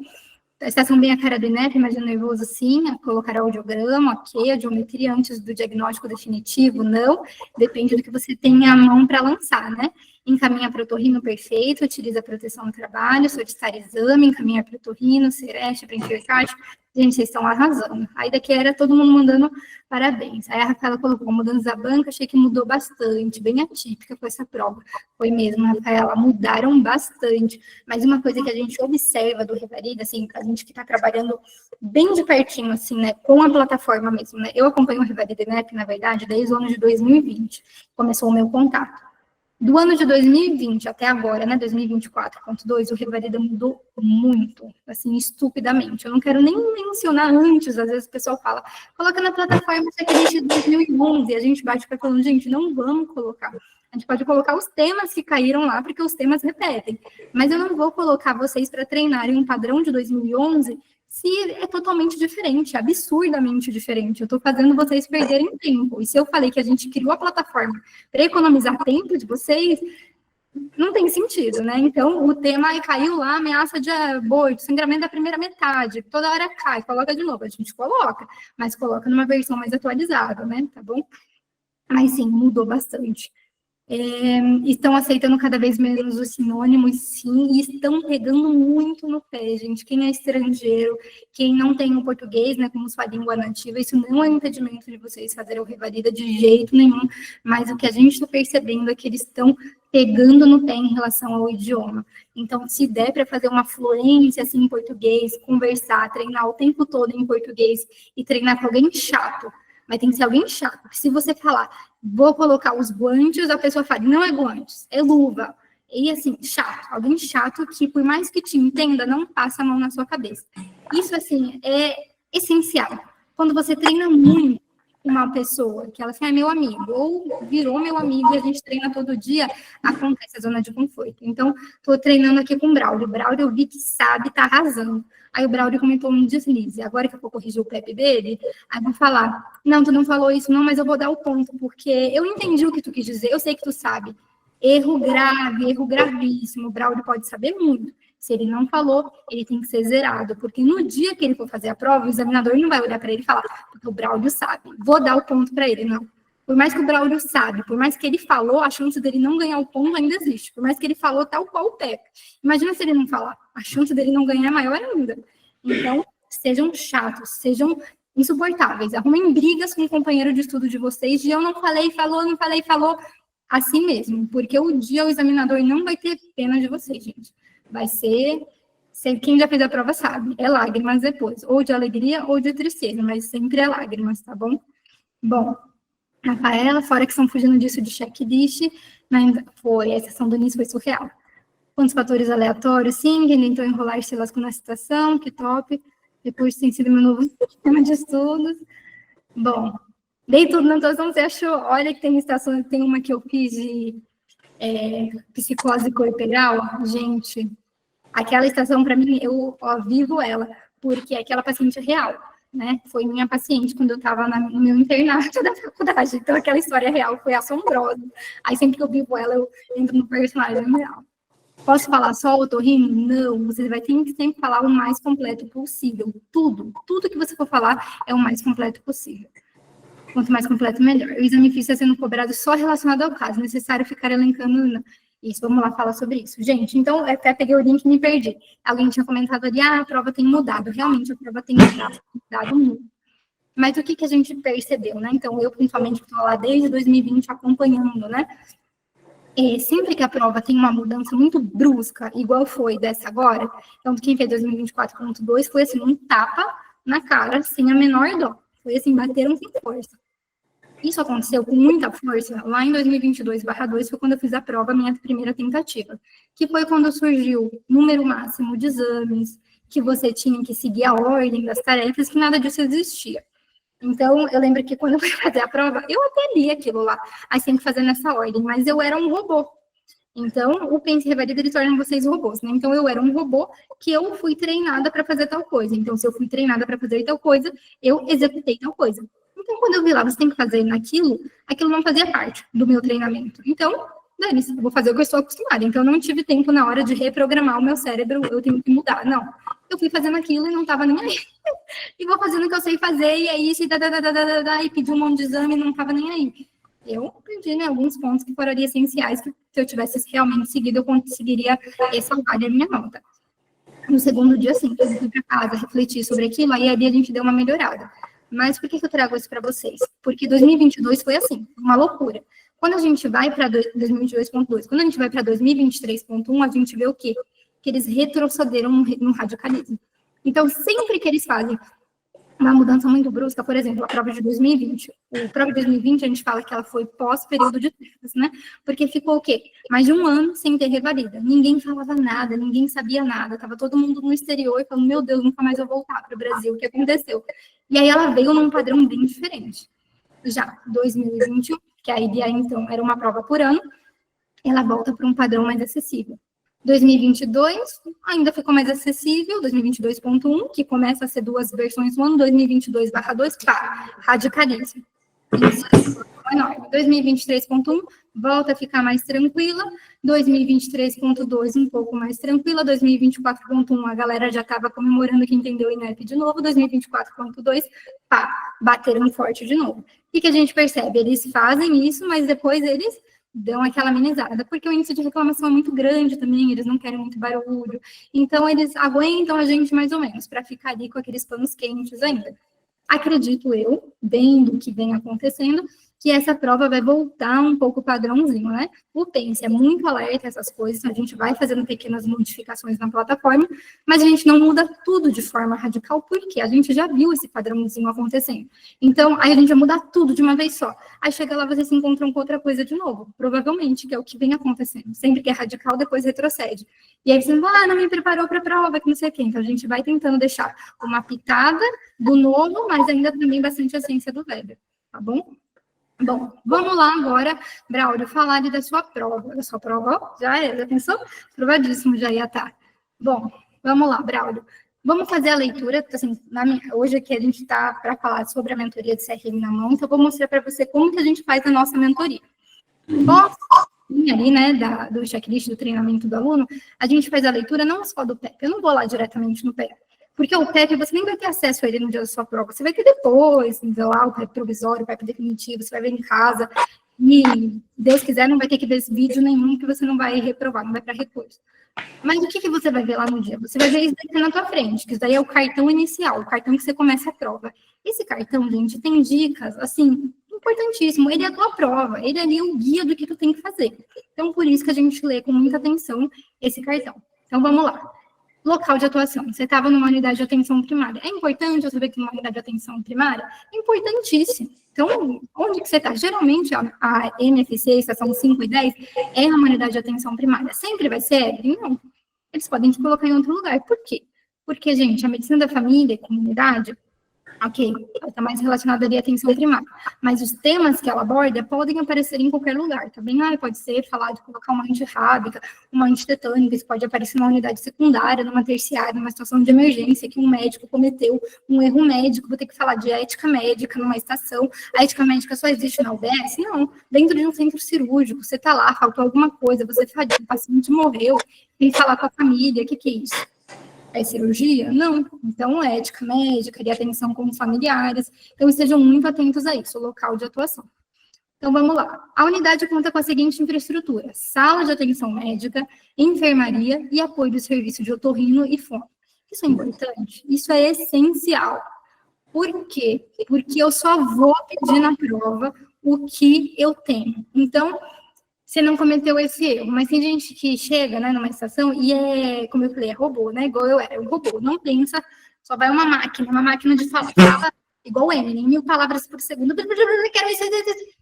A estação bem a cara do INEP, imagina nervoso sim, colocar audiograma, ok, audiometria antes do diagnóstico definitivo, não, depende do que você tenha a mão para lançar, né? Encaminha para o otorrino perfeito, utiliza a proteção no trabalho, solicitar exame, encaminha para o otorrino, Sereste, para enxercate. Gente, vocês estão arrasando. Aí daqui era todo mundo mandando parabéns. Aí a Rafaela colocou mudanças da banca, achei que mudou bastante, bem atípica com essa prova. Foi mesmo, Rafaela, mudaram bastante. Mas uma coisa que a gente observa do Revalida, assim, a gente que está trabalhando bem de pertinho, assim, né, com a plataforma mesmo, né? Eu acompanho o Revalida INEP, na verdade, desde o ano de 2020. Começou o meu contato. Do ano de 2020 até agora, né, 2024.2, o Revalida mudou muito, assim, estupidamente. Eu não quero nem mencionar antes, às vezes o pessoal fala, coloca na plataforma checklist de 2011, e a gente bate para falando, gente, não vamos colocar. A gente pode colocar os temas que caíram lá, porque os temas repetem. Mas eu não vou colocar vocês para treinarem um padrão de 2011 se é totalmente diferente, absurdamente diferente. Eu estou fazendo vocês perderem tempo. E se eu falei que a gente criou a plataforma para economizar tempo de vocês, não tem sentido, né? Então, o tema caiu lá, ameaça de aborto, sangramento da primeira metade, toda hora cai, coloca de novo. A gente coloca, mas coloca numa versão mais atualizada, né? Tá bom? Mas sim, mudou bastante. Estão aceitando cada vez menos os sinônimos, sim, e estão pegando muito no pé, gente. Quem é estrangeiro, quem não tem o português, né, como sua língua nativa, isso não é impedimento de vocês fazerem o Revalida de jeito nenhum, mas o que a gente está percebendo é que eles estão pegando no pé em relação ao idioma. Então, se der para fazer uma fluência assim, em português, conversar, treinar o tempo todo em português e treinar com alguém chato, mas tem que ser alguém chato, porque se você falar, vou colocar os guantes, a pessoa fala, não é guantes, é luva. E assim, chato, alguém chato que por mais que te entenda, não passa a mão na sua cabeça. Isso, assim, é essencial. Quando você treina muito, uma pessoa que ela assim, é meu amigo, ou virou meu amigo e a gente treina todo dia, acontece a zona de conforto. Então, estou treinando aqui com o Braulio. O Braulio eu vi que sabe, tá arrasando. Aí o Braulio comentou um deslize. Agora que eu vou corrigir o PEP dele, aí eu vou falar, não, tu não falou isso não, mas eu vou dar o ponto, porque eu entendi o que tu quis dizer, eu sei que tu sabe. Erro grave, erro gravíssimo. O Braulio pode saber muito. Se ele não falou, ele tem que ser zerado, porque no dia que ele for fazer a prova, o examinador não vai olhar para ele e falar, porque o Braulio sabe, vou dar o ponto para ele, não. Por mais que o Braulio sabe, por mais que ele falou, a chance dele não ganhar o ponto ainda existe. Por mais que ele falou tal qual o PEP. Imagina se ele não falar, a chance dele não ganhar é maior ainda. Então, sejam chatos, sejam insuportáveis, arrumem brigas com o companheiro de estudo de vocês, de eu não falei, falou, não falei, falou, assim mesmo, porque o dia o examinador não vai ter pena de vocês, gente. Vai ser, quem já fez a prova sabe, é lágrimas depois, ou de alegria ou de tristeza, mas sempre é lágrimas, tá bom? Bom, Rafaela, fora que estão fugindo disso de checklist, né, foi, a exceção do início foi surreal. Quantos fatores aleatórios? Sim, ele tentou enrolar e se lascou na situação, que top. Depois tem sido meu novo tema de estudos. Bom, dei tudo na atuação, você achou? Olha que tem estação, tem uma que eu fiz de psicose corporal, gente, aquela estação para mim, eu vivo ela, porque é aquela paciente real, né? Foi minha paciente quando eu estava no meu internato da faculdade, então aquela história real foi assombrosa. Aí sempre que eu vivo ela, eu entro no personagem real. Posso falar só otorrino? Não, você vai ter que sempre falar o mais completo possível. Tudo que você for falar é o mais completo possível. Quanto mais completo, melhor. O exame físico está sendo cobrado só relacionado ao caso. Necessário ficar elencando isso. Vamos lá falar sobre isso. Gente, então, até peguei o link e me perdi. Alguém tinha comentado ali, a prova tem mudado. Realmente, a prova tem mudado muito. Mas o que a gente percebeu, né? Então, eu, principalmente, estou lá desde 2020 acompanhando, né? Sempre que a prova tem uma mudança muito brusca, igual foi dessa agora, então, quem fez 2024.2 foi, assim, um tapa na cara, sem a menor dó. Foi assim, bateram com força. Isso aconteceu com muita força lá em 2022/2, foi quando eu fiz a prova, minha primeira tentativa, que foi quando surgiu número máximo de exames, que você tinha que seguir a ordem das tarefas, que nada disso existia. Então, eu lembro que quando eu fui fazer a prova, eu até li aquilo lá, aí tem que fazer nessa ordem, mas eu era um robô. Então, o Pense e Revalida, ele torna vocês robôs, né? Então, eu era um robô que eu fui treinada para fazer tal coisa. Então, se eu fui treinada para fazer tal coisa, eu executei tal coisa. Então, quando eu vi lá, você tem que fazer naquilo, aquilo não fazia parte do meu treinamento. Então, dane-se, eu vou fazer o que eu estou acostumada. Então, eu não tive tempo na hora de reprogramar o meu cérebro, eu tenho que mudar. Não, eu fui fazendo aquilo e não estava nem aí. E vou fazendo o que eu sei fazer, e é isso, e pedi um monte de exame e não estava nem aí. Eu perdi, né, alguns pontos que foram ali essenciais, que se eu tivesse realmente seguido, eu conseguiria salvar a minha nota. No segundo dia, sim, eu fui para casa, refletir sobre aquilo, aí ali a gente deu uma melhorada. Mas por que eu trago isso para vocês? Porque 2022 foi assim, uma loucura. Quando a gente vai para 2022.2, quando a gente vai para 2023.1, a gente vê o quê? Que eles retrocederam no radicalismo. Então, sempre que eles fazem uma mudança muito brusca, por exemplo, a prova de 2020. A prova de 2020, a gente fala que ela foi pós-período de trevas, né? Porque ficou o quê? Mais de um ano sem ter revalida. Ninguém falava nada, ninguém sabia nada. Tava todo mundo no exterior falando, meu Deus, nunca mais vou voltar para o Brasil. O que aconteceu? E aí ela veio num padrão bem diferente. Já 2021, que a IDA, então, era uma prova por ano, ela volta para um padrão mais acessível. 2022 ainda ficou mais acessível, 2022.1, que começa a ser 2 versões no ano, 2022/2, pá, radicalismo. Isso é enorme. 2023.1 volta a ficar mais tranquila, 2023.2 um pouco mais tranquila, 2024.1 a galera já estava comemorando que entendeu o INEP de novo, 2024.2, pá, bateram forte de novo. O que a gente percebe? Eles fazem isso, mas depois eles dão aquela amenizada, porque o índice de reclamação é muito grande também, eles não querem muito barulho, então eles aguentam a gente mais ou menos, para ficar ali com aqueles panos quentes ainda. Acredito eu, vendo o que vem acontecendo, que essa prova vai voltar um pouco padrãozinho, né? O Pense é muito alerta a essas coisas, a gente vai fazendo pequenas modificações na plataforma, mas a gente não muda tudo de forma radical, porque a gente já viu esse padrãozinho acontecendo. Então, aí a gente vai mudar tudo de uma vez só. Aí chega lá, vocês se encontram com outra coisa de novo, provavelmente, que é o que vem acontecendo. Sempre que é radical, depois retrocede. E aí você fala, não me preparou para a prova, que não sei o quê. Então, a gente vai tentando deixar uma pitada do novo, mas ainda também bastante a ciência do velho. tá bom? Bom, vamos lá agora, Braulio, falar ali da sua prova. Da sua prova, ó, já pensou? Provadíssimo, já ia estar. Bom, vamos lá, Braulio. Vamos fazer a leitura, assim, hoje aqui a gente está para falar sobre a mentoria de CRM na mão, então eu vou mostrar para você como que a gente faz a nossa mentoria. Bom, ali, né, do checklist do treinamento do aluno, a gente faz a leitura não só do PEP, eu não vou lá diretamente no PEP, porque o PEP você nem vai ter acesso a ele no dia da sua prova, você vai ter depois, lá o PEP provisório, o PEP definitivo, você vai ver em casa, e Deus quiser, não vai ter que ver esse vídeo nenhum que você não vai reprovar, não vai para recurso. Mas o que você vai ver lá no dia? Você vai ver isso daqui na tua frente, que isso daí é o cartão inicial, o cartão que você começa a prova. Esse cartão, gente, tem dicas, assim, importantíssimo. Ele é a tua prova, ele é ali o guia do que tu tem que fazer. Então, por isso que a gente lê com muita atenção esse cartão. Então, vamos lá. Local de atuação. Você estava numa unidade de atenção primária. É importante eu saber que numa unidade de atenção primária? É importantíssimo. Então, onde que você está? Geralmente, a MFC, estação 5 e 10, é uma unidade de atenção primária. Sempre vai ser? Não. Eles podem te colocar em outro lugar. Por quê? Porque, gente, a medicina da família e comunidade, ok, ela está mais relacionada ali à atenção primária, mas os temas que ela aborda podem aparecer em qualquer lugar, tá bem? Pode ser falar de colocar uma antirrábica, uma antitetânica, isso pode aparecer numa unidade secundária, numa terciária, numa situação de emergência, que um médico cometeu um erro médico, vou ter que falar de ética médica numa estação, a ética médica só existe na UBS? Não, dentro de um centro cirúrgico, você está lá, faltou alguma coisa, você fadiga, o paciente morreu, tem que falar com a família, o que é isso? É cirurgia? Não. Então, ética médica e atenção com os familiares. Então, estejam muito atentos a isso, o local de atuação. Então, vamos lá. A unidade conta com a seguinte infraestrutura: sala de atenção médica, enfermaria e apoio do serviço de otorrino e fono. Isso é importante? Isso é essencial. Por quê? Porque eu só vou pedir na prova o que eu tenho. Então, você não cometeu esse erro, mas tem gente que chega, né, numa estação e como eu falei, é robô, né, igual eu era, um robô, não pensa, só vai uma máquina de falar, igual Eminem, 1000 palavras por segundo, quero isso,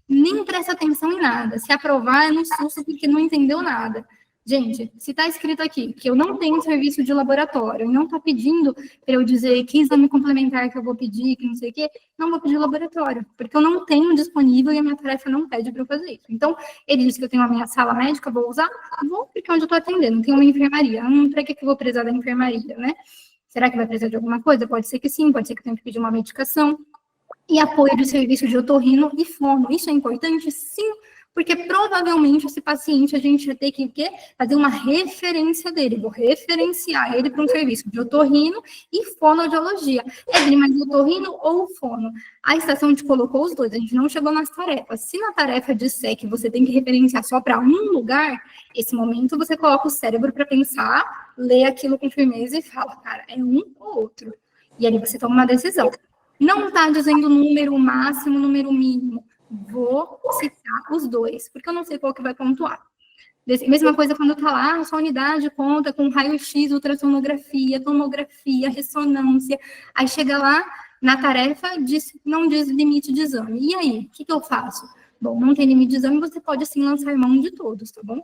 nem presta atenção em nada, se aprovar é no susto porque não entendeu nada. Gente, se está escrito aqui que eu não tenho serviço de laboratório, e não está pedindo para eu dizer que exame complementar que eu vou pedir, que não sei o quê, não vou pedir laboratório, porque eu não tenho disponível e a minha tarefa não pede para eu fazer isso. Então, ele diz que eu tenho a minha sala médica, vou usar? Vou, porque é onde eu estou atendendo, tem uma enfermaria. Para que eu vou precisar da enfermaria, né? Será que vai precisar de alguma coisa? Pode ser que sim, pode ser que eu tenha que pedir uma medicação. E apoio de serviço de otorrino e fono. Isso é importante? Sim, porque provavelmente esse paciente a gente vai ter que fazer uma referência dele, vou referenciar ele para um serviço de otorrino e fonoaudiologia. É mais otorrino ou fono? A estação te colocou os dois, a gente não chegou nas tarefas. Se na tarefa disser que você tem que referenciar só para um lugar, esse momento você coloca o cérebro para pensar, lê aquilo com firmeza e fala, cara, é um ou outro. E ali você toma uma decisão. Não está dizendo número máximo, número mínimo. Vou citar os dois, porque eu não sei qual que vai pontuar. Mesma coisa quando está lá, a sua unidade conta com raio-x, ultrassonografia, tomografia, ressonância. Aí chega lá, na tarefa, não diz limite de exame. E aí, o que eu faço? Bom, não tem limite de exame, você pode, sim, lançar mão de todos, tá bom?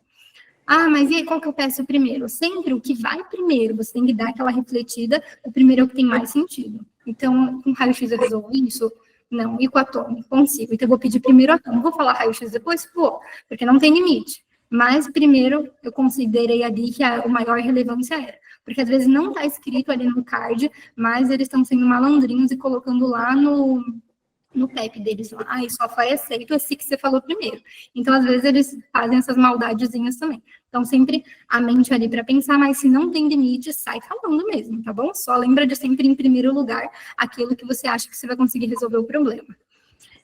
Mas e aí, qual que eu peço primeiro? Sempre o que vai primeiro, você tem que dar aquela refletida, o primeiro é o que tem mais sentido. Então, com raio-x eu resolvo isso? Não. E com atômico? Consigo. Então, eu vou pedir primeiro atômico. Vou falar raio-x depois? Vou, porque não tem limite. Mas, primeiro, eu considerei ali que a maior relevância era. Porque, às vezes, não está escrito ali no card, mas eles estão sendo malandrinhos e colocando lá no PEP deles lá, e só foi aceito esse que você falou primeiro. Então, às vezes, eles fazem essas maldadezinhas também. Então, sempre a mente ali para pensar, mas se não tem limite, sai falando mesmo, tá bom? Só lembra de sempre, em primeiro lugar, aquilo que você acha que você vai conseguir resolver o problema.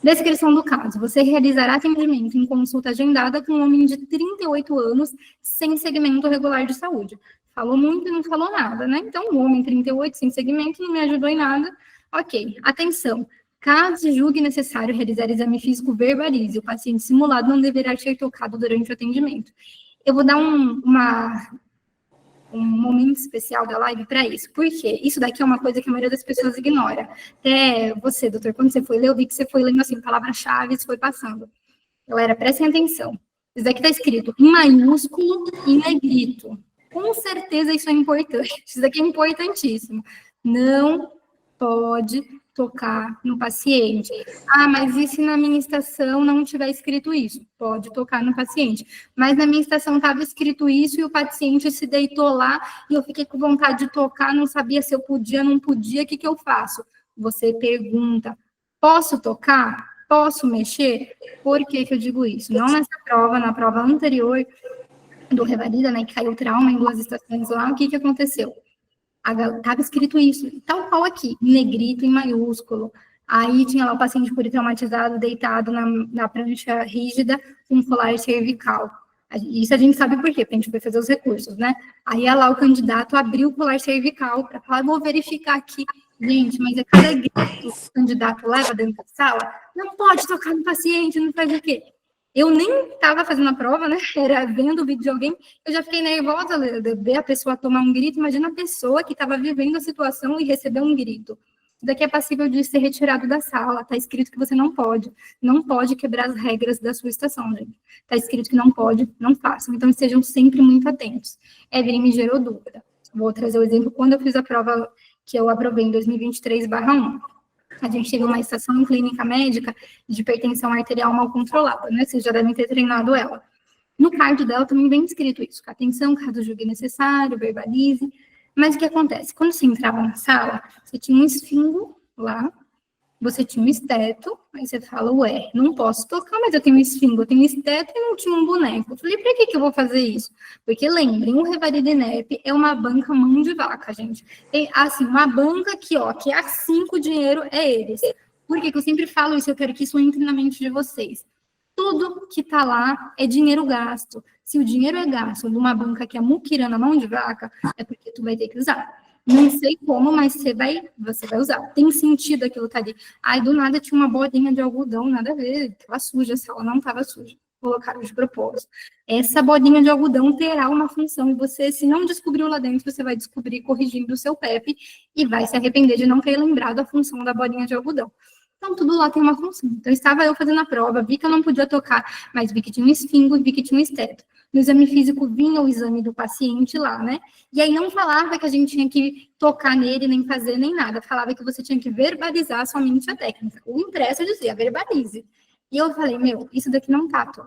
Descrição do caso. Você realizará atendimento em consulta agendada com um homem de 38 anos, sem segmento regular de saúde. Falou muito e não falou nada, né? Então, um homem 38, sem segmento, não me ajudou em nada. Ok. Atenção. Caso julgue necessário realizar exame físico, verbalize. O paciente simulado não deverá ser tocado durante o atendimento. Eu vou dar um momento especial da live para isso. Por quê? Isso daqui é uma coisa que a maioria das pessoas ignora. Até você, doutor, quando você foi ler, eu vi que você foi lendo assim, palavras-chave, foi passando. Galera, prestem atenção. Isso daqui está escrito em maiúsculo e negrito. Com certeza isso é importante. Isso daqui é importantíssimo. Não pode tocar no paciente. Ah, mas e se na minha estação não tiver escrito isso? Pode tocar no paciente. Mas na minha estação estava escrito isso e o paciente se deitou lá e eu fiquei com vontade de tocar, não sabia se eu podia, não podia, o que eu faço? Você pergunta, posso tocar? Posso mexer? Por que eu digo isso? Não nessa prova, na prova anterior do Revalida, né, que caiu trauma em 2 estações lá, o que aconteceu? Estava escrito isso, tal qual aqui, em negrito, em maiúsculo. Aí tinha lá o paciente politraumatizado, deitado na prancha rígida, com colar cervical. Isso a gente sabe por quê, porque a gente foi fazer os recursos, né? Aí lá o candidato abriu o colar cervical para falar, vou verificar aqui. Gente, mas é cada grito que o candidato leva dentro da sala, não pode tocar no paciente, não faz o quê? Eu nem estava fazendo a prova, né? Era vendo o vídeo de alguém, eu já fiquei nervosa de ver a pessoa tomar um grito. Imagina a pessoa que estava vivendo a situação e recebeu um grito. Isso daqui é passível de ser retirado da sala. Está escrito que você não pode quebrar as regras da sua estação, gente. Está escrito que não pode, não façam. Então, estejam sempre muito atentos. Evelyn me gerou dúvida. Vou trazer o exemplo quando eu fiz a prova que eu aprovei em 2023/1. A gente teve uma estação em clínica médica de hipertensão arterial mal controlada, né? Vocês já devem ter treinado ela. No card dela também vem escrito isso, com atenção, caso julgue necessário, verbalize. Mas o que acontece? Quando você entrava na sala, você tinha um esfingo lá, você tinha um esteto, aí você fala, ué, não posso tocar, mas eu tenho um esfingo, eu tenho um esteto e não tinha um boneco. Eu falei, por que eu vou fazer isso? Porque lembrem, o Revalida INEP é uma banca mão de vaca, gente. Tem, assim, uma banca aqui, ó, que é assim que o dinheiro é eles. Por que eu sempre falo isso? Eu quero que isso entre na mente de vocês. Tudo que tá lá é dinheiro gasto. Se o dinheiro é gasto numa banca que é muquirana mão de vaca, é porque tu vai ter que usar. Não sei como, mas você vai usar. Tem sentido aquilo tá ali. Aí, do nada, tinha uma bolinha de algodão, nada a ver. Estava suja, a sala não estava suja. Colocaram de propósito. Essa bolinha de algodão terá uma função. E você, se não descobriu lá dentro, você vai descobrir corrigindo o seu PEP e vai se arrepender de não ter lembrado a função da bolinha de algodão. Então, tudo lá tem uma função. Então, estava eu fazendo a prova, vi que eu não podia tocar, mas vi que tinha um esfingo e vi que tinha um esteto. No exame físico, vinha o exame do paciente lá, né? E aí não falava que a gente tinha que tocar nele, nem fazer, nem nada. Falava que você tinha que verbalizar somente a técnica. O impresso dizia, verbalize. E eu falei, meu, isso daqui não tá, Tô.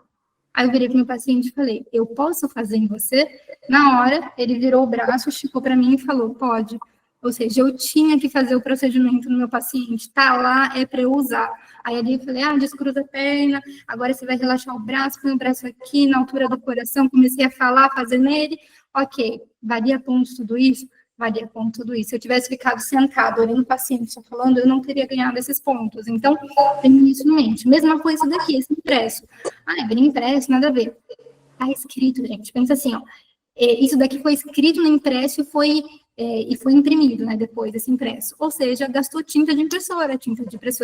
Aí eu virei para o meu paciente e falei, eu posso fazer em você? Na hora, ele virou o braço, esticou para mim e falou, pode. Ou seja, eu tinha que fazer o procedimento no meu paciente, tá lá, é para eu usar. Aí ali eu falei, descruza a perna, agora você vai relaxar o braço, põe o braço aqui, na altura do coração, comecei a falar, fazer nele, ok, valia ponto tudo isso? Valia ponto tudo isso. Se eu tivesse ficado sentado, olhando o paciente, só falando, eu não teria ganhado esses pontos. Então, tenho isso em mente. Mesma coisa daqui, esse impresso. Bem impresso, nada a ver. Tá escrito, gente, pensa assim, ó, isso daqui foi escrito no impresso e foi imprimido, né, depois desse impresso. Ou seja, gastou tinta de impressora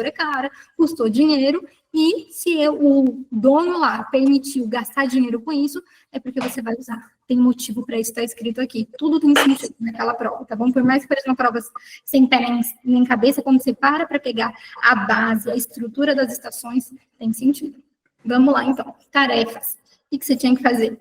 é cara, custou dinheiro, e se o dono lá permitiu gastar dinheiro com isso, é porque você vai usar. Tem motivo para isso estar escrito aqui. Tudo tem sentido naquela prova, tá bom? Por mais que pareça uma prova sem pé nem cabeça, quando você para pegar a base, a estrutura das estações, tem sentido. Vamos lá, então. Tarefas. O que você tinha que fazer?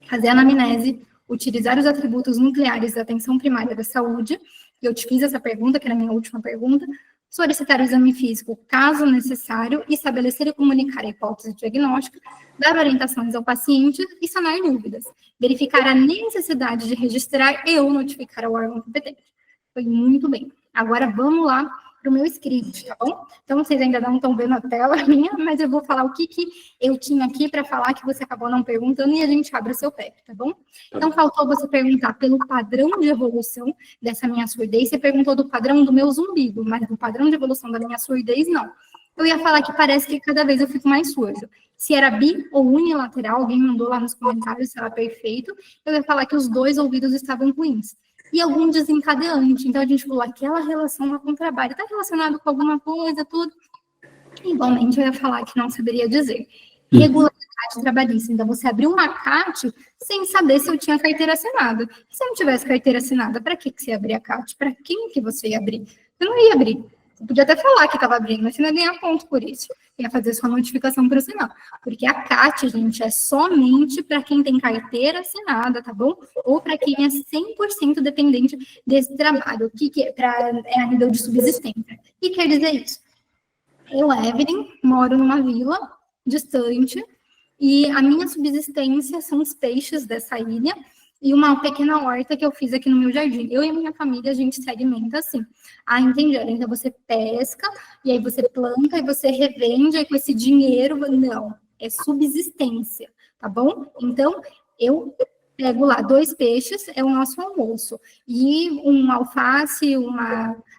Fazer a anamnese, utilizar os atributos nucleares da atenção primária da saúde, eu te fiz essa pergunta, que era a minha última pergunta, solicitar o exame físico, caso necessário, estabelecer e comunicar a hipótese diagnóstica, dar orientações ao paciente e sanar dúvidas, verificar a necessidade de registrar e ou notificar ao órgão competente. Foi muito bem. Agora vamos lá para o meu script, tá bom? Então, vocês ainda não estão vendo a tela minha, mas eu vou falar o que eu tinha aqui para falar que você acabou não perguntando e a gente abre o seu PEP, tá bom? Então, faltou você perguntar pelo padrão de evolução dessa minha surdez. Você perguntou do padrão do meu zumbido, mas do padrão de evolução da minha surdez, não. Eu ia falar que parece que cada vez eu fico mais surdo. Se era bi ou unilateral, alguém mandou lá nos comentários se era perfeito, eu ia falar que os dois ouvidos estavam ruins. E algum desencadeante. Então, a gente falou, aquela relação lá com o trabalho está relacionado com alguma coisa, tudo. Igualmente, eu ia falar que não saberia dizer. Regularidade trabalhista. Então, você abriu uma CAT sem saber se eu tinha carteira assinada. E se eu não tivesse carteira assinada, para que você ia abrir a CAT? Para quem que você ia abrir? Eu não ia abrir. Você podia até falar que estava abrindo, mas você não ia ganhar ponto por isso. Ia fazer sua notificação para o sinal. Porque a CAT, gente, é somente para quem tem carteira assinada, tá bom? Ou para quem é 100% dependente desse trabalho, que é a nível de subsistência. que quer dizer isso? Eu, Evelyn, moro numa vila distante e a minha subsistência são os peixes dessa ilha e uma pequena horta que eu fiz aqui no meu jardim. Eu e a minha família, a gente se alimenta assim. Ah, entendi. Então você pesca, e aí você planta, e você revende, aí com esse dinheiro... Não, é subsistência, tá bom? Então, eu pego lá 2 peixes, é o nosso almoço. E um alface,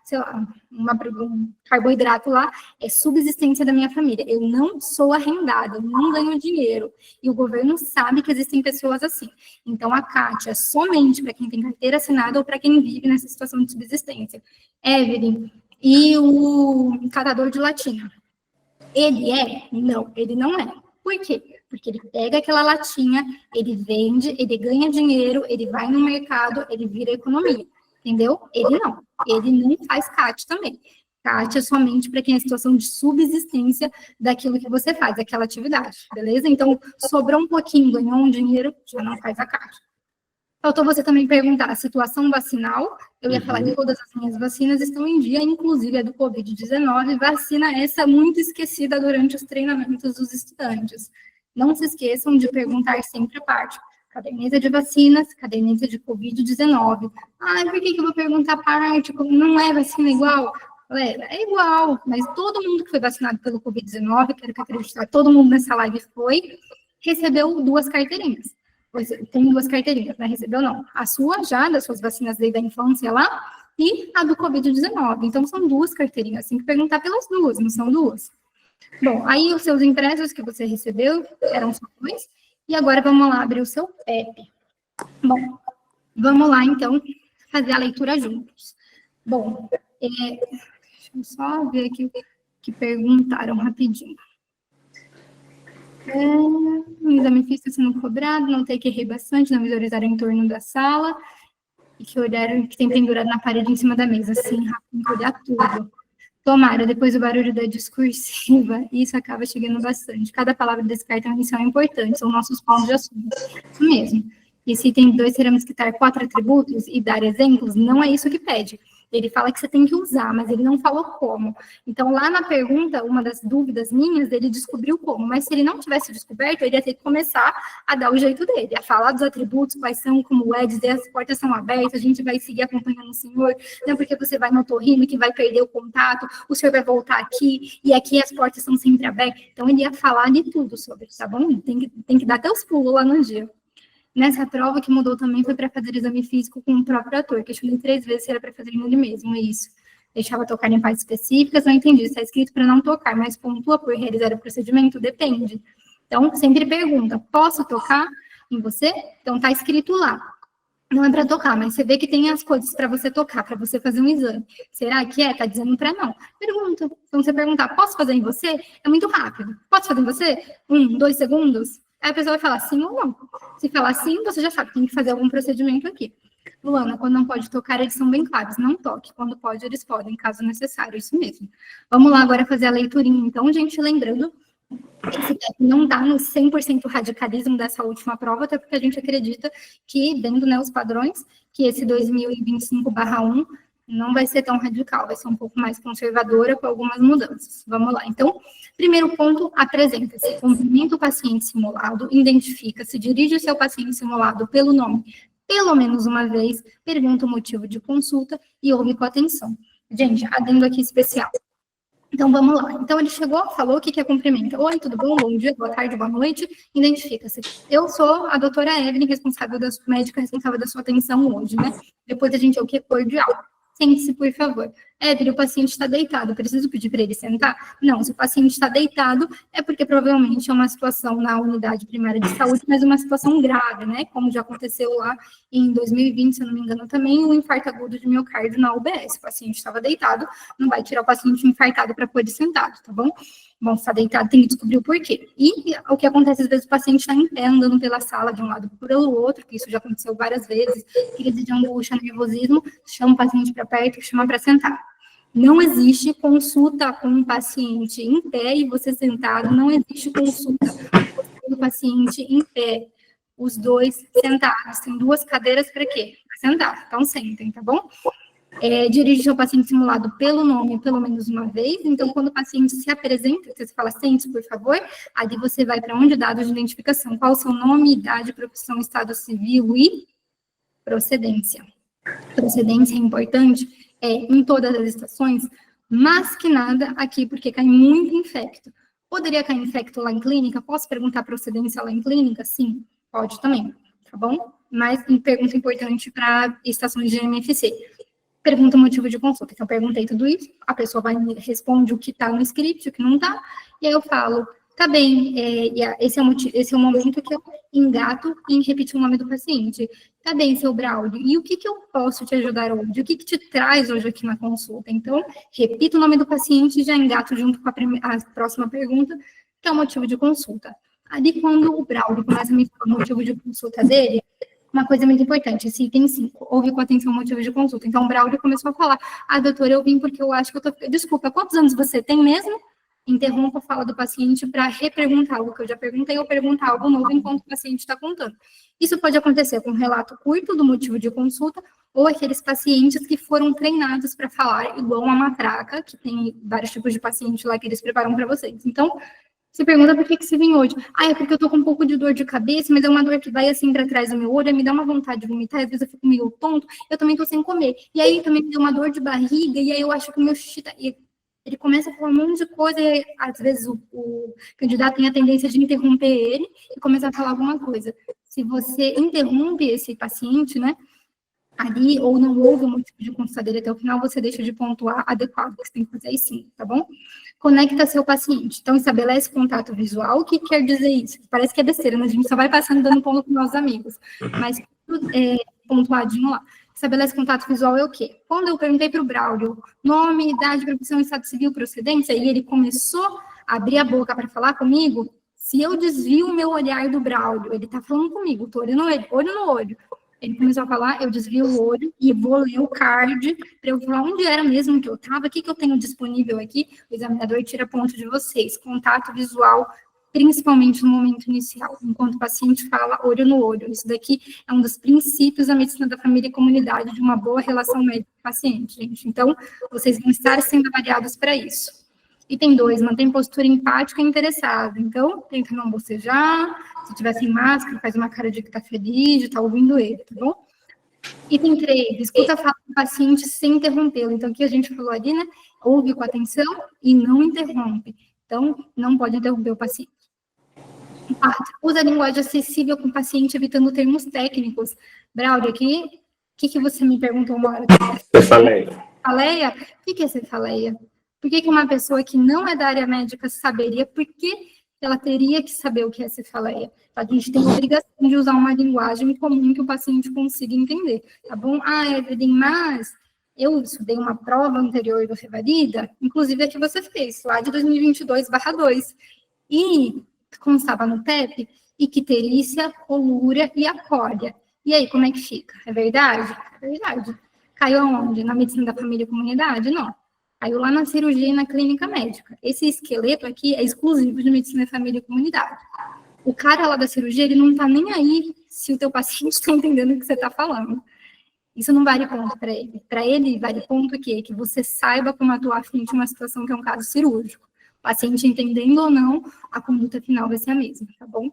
sei lá, um carboidrato lá, é subsistência da minha família. Eu não sou arrendada, eu não ganho dinheiro. E o governo sabe que existem pessoas assim. Então, a CAT é somente para quem tem carteira assinada ou para quem vive nessa situação de subsistência. Evelyn, e o catador de latinha? Ele é? Não, ele não é. Por quê? Porque ele pega aquela latinha, ele vende, ele ganha dinheiro, ele vai no mercado, ele vira economia, entendeu? Ele não faz CAT também. CAT é somente para quem é em situação de subsistência daquilo que você faz, daquela atividade, beleza? Então, sobrou um pouquinho, ganhou um dinheiro, já não faz a CAT. Faltou você também perguntar a situação vacinal. Eu ia falar que todas as minhas vacinas estão em dia, inclusive a do Covid-19, vacina essa muito esquecida durante os treinamentos dos estudantes. Não se esqueçam de perguntar sempre a parte. Caderneta de vacinas, caderneta de Covid-19. Ah, por que eu vou perguntar a parte? Não é vacina igual? Galera, é igual, mas todo mundo que foi vacinado pelo Covid-19, quero que acreditar, todo mundo nessa live recebeu 2 carteirinhas. Pois tem 2 carteirinhas, né? Recebeu não. A sua já, das suas vacinas desde a infância lá, e a do Covid-19. Então, são 2 carteirinhas. Tem que perguntar pelas 2, não são 2. Bom, aí os seus impressos que você recebeu eram só 2. E agora vamos lá abrir o seu PEP. Bom, vamos lá, então, fazer a leitura juntos. Bom, deixa eu só ver aqui o que perguntaram rapidinho. O exame físico sendo cobrado, não ter que rir bastante, não visualizar em torno da sala, e que olhar que tem pendurado na parede em cima da mesa, assim, rápido, olhar tudo. Tomara, depois do barulho da discursiva, isso acaba chegando bastante. Cada palavra desse cartão inicial é importante, são nossos pontos de assunto. Isso mesmo. E se tem 2, teremos que dar 4 atributos e dar exemplos, não é isso que pede. Ele fala que você tem que usar, mas ele não falou como. Então, lá na pergunta, uma das dúvidas minhas, ele descobriu como. Mas se ele não tivesse descoberto, ele ia ter que começar a dar o jeito dele, a falar dos atributos, quais são, como é, dizer as portas são abertas, a gente vai seguir acompanhando o senhor, não porque você vai no otorrino que vai perder o contato, o senhor vai voltar aqui, e aqui as portas são sempre abertas. Então, ele ia falar de tudo sobre isso, tá bom? Tem que dar até os pulos lá no dia. Nessa prova, que mudou também foi para fazer exame físico com o próprio ator. Questionei 3 vezes se era para fazer em ele mesmo, isso. Deixava tocar em partes específicas, não entendi. Está escrito para não tocar, mas pontua por realizar o procedimento? Depende. Então, sempre pergunta, posso tocar em você? Então, está escrito lá. Não é para tocar, mas você vê que tem as coisas para você tocar, para você fazer um exame. Será que é? Está dizendo para não. Pergunta. Então, você perguntar, posso fazer em você? É muito rápido. Posso fazer em você? 1, 2 segundos? Aí a pessoa vai falar sim ou não. Se falar sim, você já sabe que tem que fazer algum procedimento aqui. Luana, quando não pode tocar, eles são bem claros. Não toque. Quando pode, eles podem, caso necessário. Isso mesmo. Vamos lá agora fazer a leiturinha. Então, gente, lembrando, esse PEP não dá no 100% radicalismo dessa última prova, até porque a gente acredita que, vendo, né, os padrões, que esse 2025/1 não vai ser tão radical, vai ser um pouco mais conservadora com algumas mudanças. Vamos lá. Então, primeiro ponto, apresenta-se. Cumprimenta o paciente simulado, identifica-se, dirige o seu paciente simulado pelo nome pelo menos uma vez, pergunta o motivo de consulta e ouve com atenção. Gente, adendo aqui especial. Então, vamos lá. Então, ele chegou, falou o que é cumprimenta. Oi, tudo bom? Bom dia, boa tarde, boa noite. Identifica-se. Eu sou a doutora Evelyn, médica responsável da sua atenção hoje, né? Depois a gente é o que? Cordial. Sente-se, por favor. Evelyn, o paciente está deitado, preciso pedir para ele sentar? Não, se o paciente está deitado, é porque provavelmente é uma situação na unidade primária de saúde, mas uma situação grave, né? Como já aconteceu lá em 2020, se eu não me engano, também, um infarto agudo de miocárdio na UBS. O paciente estava deitado, não vai tirar o paciente infartado para pôr ele sentado, tá bom? Bom, se está deitado, tem que descobrir o porquê. E o que acontece, às vezes, o paciente está em pé, andando pela sala, de um lado pelo outro, que isso já aconteceu várias vezes, crise de angústia, nervosismo, chama o paciente para perto, chama para sentar. Não existe consulta com um paciente em pé e você sentado, não existe consulta com o paciente em pé, os dois sentados. Tem 2 cadeiras para quê? Para sentar, então sentem, tá bom? Dirige seu paciente simulado pelo nome pelo menos uma vez. Então, quando o paciente se apresenta, você fala, sente, por favor, ali você vai para onde? Dados de identificação. Qual o seu nome, idade, profissão, estado civil e procedência. Procedência é importante em todas as estações, mas que nada aqui, porque cai muito infecto. Poderia cair infecto lá em clínica? Posso perguntar procedência lá em clínica? Sim, pode também, tá bom? Mas pergunta importante para estações de MFC. Pergunta o motivo de consulta. Então, eu perguntei tudo isso, a pessoa vai me responde o que está no script, o que não está, e aí eu falo, tá bem, esse é o momento que eu engato em repetir o nome do paciente. Tá bem, seu Braulio, e o que eu posso te ajudar hoje? O que te traz hoje aqui na consulta? Então, repito o nome do paciente e já engato junto com a próxima pergunta, que é o motivo de consulta. Ali, quando o Braulio começa a me falar o motivo de consulta dele, uma coisa muito importante, esse item 5, ouve com atenção o motivo de consulta. Então, o Braulio começou a falar, doutora, eu vim porque eu acho que eu tô... Desculpa, quantos anos você tem mesmo? Interrompa a fala do paciente para reperguntar algo que eu já perguntei ou perguntar algo novo enquanto o paciente está contando. Isso pode acontecer com um relato curto do motivo de consulta ou aqueles pacientes que foram treinados para falar igual uma matraca, que tem vários tipos de paciente lá que eles preparam para vocês. Então, você pergunta por que você vem hoje. É porque eu tô com um pouco de dor de cabeça, mas é uma dor que vai assim para trás do meu olho, me dá uma vontade de vomitar, às vezes eu fico meio tonto, eu também tô sem comer. E aí também me deu uma dor de barriga, e aí eu acho que o meu xixi tá... Ele começa a falar um monte de coisa, e às vezes o candidato tem a tendência de interromper ele e começar a falar alguma coisa. Se você interrompe esse paciente, né, ali, ou não houve o motivo de consulta dele até o final, você deixa de pontuar adequado, que você tem que fazer aí sim, tá bom? Conecta seu paciente. Então, estabelece contato visual. O que quer dizer isso? Parece que é besteira, né? A gente só vai passando dando ponto com nossos amigos. Mas, pontuadinho lá. Estabelece contato visual é o quê? Quando eu perguntei para o Braulio nome, idade, profissão, estado civil, procedência, e ele começou a abrir a boca para falar comigo, se eu desvio o meu olhar do Braulio, ele está falando comigo, estou olhando ele, olho no olho. Ele começou a falar, eu desvio o olho e vou ler o card para eu falar onde era mesmo que eu estava, o que eu tenho disponível aqui. O examinador tira ponto de vocês. Contato visual, principalmente no momento inicial, enquanto o paciente fala olho no olho. Isso daqui é um dos princípios da medicina da família e comunidade, de uma boa relação médico-paciente, gente. Então, vocês vão estar sendo avaliados para isso. Item 2, mantém postura empática e interessada. Então, tenta não bocejar. Se tiver sem máscara, faz uma cara de que está feliz, de estar ouvindo ele, tá bom? Item 3, escuta a fala do paciente sem interrompê-lo. Então, o que a gente falou ali, né? Ouve com atenção e não interrompe. Então, não pode interromper o paciente. 4, usa a linguagem acessível com o paciente, evitando termos técnicos. Braulio, aqui, o que você me perguntou uma hora? Cefaleia. Cefaleia? O que é cefaleia? Por que uma pessoa que não é da área médica saberia? Por que ela teria que saber o que é cefaleia? A gente tem a obrigação de usar uma linguagem comum que o paciente consiga entender, tá bom? Evelyn, mas eu estudei uma prova anterior do Revalida, inclusive a que você fez, lá de 2022/2, e constava no TEP icterícia, colúria e acólia. E aí, como é que fica? É verdade? É verdade. Caiu aonde? Na medicina da família e comunidade? Não. Caiu lá na cirurgia e na clínica médica. Esse esqueleto aqui é exclusivo de medicina, família e comunidade. O cara lá da cirurgia, ele não tá nem aí se o teu paciente está entendendo o que você está falando. Isso não vale ponto para ele. Para ele, vale ponto o quê? Que você saiba como atuar frente a uma situação que é um caso cirúrgico. O paciente entendendo ou não, a conduta final vai ser a mesma, tá bom?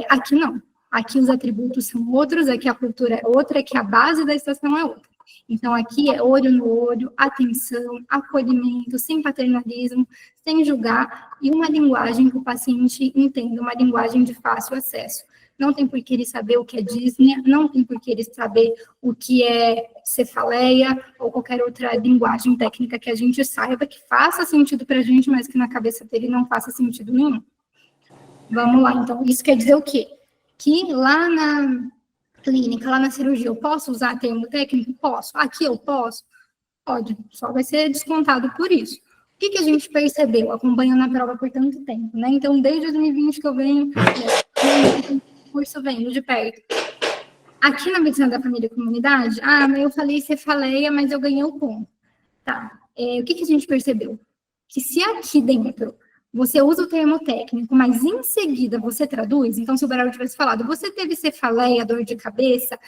Aqui não. Aqui os atributos são outros, aqui a cultura é outra, aqui a base da estação é outra. Então, aqui é olho no olho, atenção, acolhimento, sem paternalismo, sem julgar, e uma linguagem que o paciente entenda, uma linguagem de fácil acesso. Não tem por que ele saber o que é Disney, não tem por que ele saber o que é cefaleia, ou qualquer outra linguagem técnica que a gente saiba, que faça sentido para a gente, mas que na cabeça dele não faça sentido nenhum. Vamos lá, então, isso quer dizer o quê? Que lá na clínica, lá na cirurgia, eu posso usar termo técnico? Posso. Aqui eu posso? Pode, só vai ser descontado por isso. O que a gente percebeu acompanhando a prova por tanto tempo, né? Então, desde 2020 que eu venho, curso vendo de perto. Aqui na medicina da família e comunidade, mas eu falei cefaleia, mas eu ganhei o ponto. Tá, o que a gente percebeu? Que se aqui dentro você usa o termo técnico, mas em seguida você traduz. Então, se o Baralho tivesse falado, você teve cefaleia, dor de cabeça,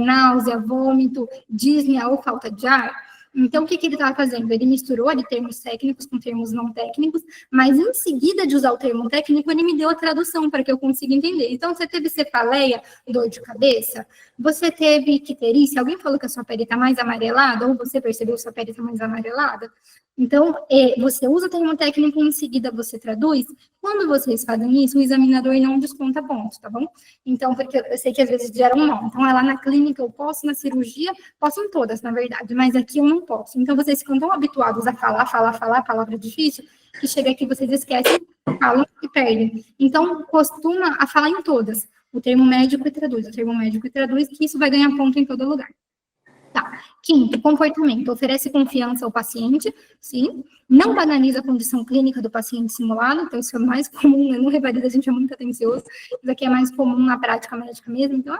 náusea, vômito, dísnea ou falta de ar, então, o que ele estava fazendo? Ele misturou ali termos técnicos com termos não técnicos, mas em seguida de usar o termo técnico, ele me deu a tradução para que eu consiga entender. Então, você teve cefaleia, dor de cabeça? Você teve icterícia? Alguém falou que a sua pele está mais amarelada? Ou você percebeu que a sua pele está mais amarelada? Então, você usa o termo técnico e em seguida você traduz. Quando vocês fazem isso, o examinador não desconta pontos, tá bom? Então, porque eu sei que às vezes geram um nó. Então, lá na clínica eu posso, na cirurgia, posso em todas, na verdade, mas aqui eu não posso. Então, vocês ficam tão habituados a falar, palavra difícil, que chega aqui vocês esquecem, falam e perdem. Então, costuma a falar em todas. O termo médico e traduz, que isso vai ganhar ponto em todo lugar. Tá. Quinto, comportamento. Oferece confiança ao paciente, sim. Não banaliza a condição clínica do paciente simulado, então isso é mais comum, né? No Revalida a gente é muito atencioso, isso aqui é mais comum na prática médica mesmo, então,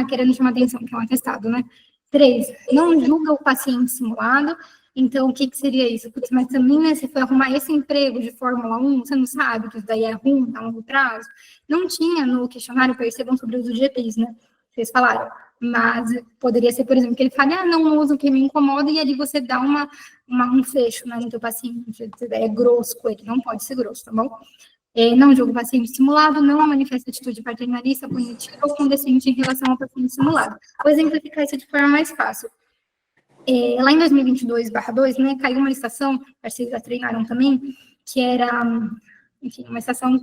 querendo chamar atenção, que é um atestado, né? 3, não julga o paciente simulado, então o que seria isso? Putz, mas também, né, você foi arrumar esse emprego de Fórmula 1, você não sabe que isso daí é ruim a longo prazo? Não tinha no questionário, percebam sobre o uso de EPIs, né? Vocês falaram. Mas poderia ser, por exemplo, que ele fale, não uso o que me incomoda, e ali você dá um fecho, né, no teu paciente, é grosso com ele, não pode ser grosso, tá bom? Não julga o paciente simulado, não manifesta atitude paternalista, punitiva ou condescendente em relação ao paciente simulado. Vou exemplificar isso de forma mais fácil. Lá em 2022/2, né, caiu uma licitação, vocês já treinaram também, que era, enfim, uma licitação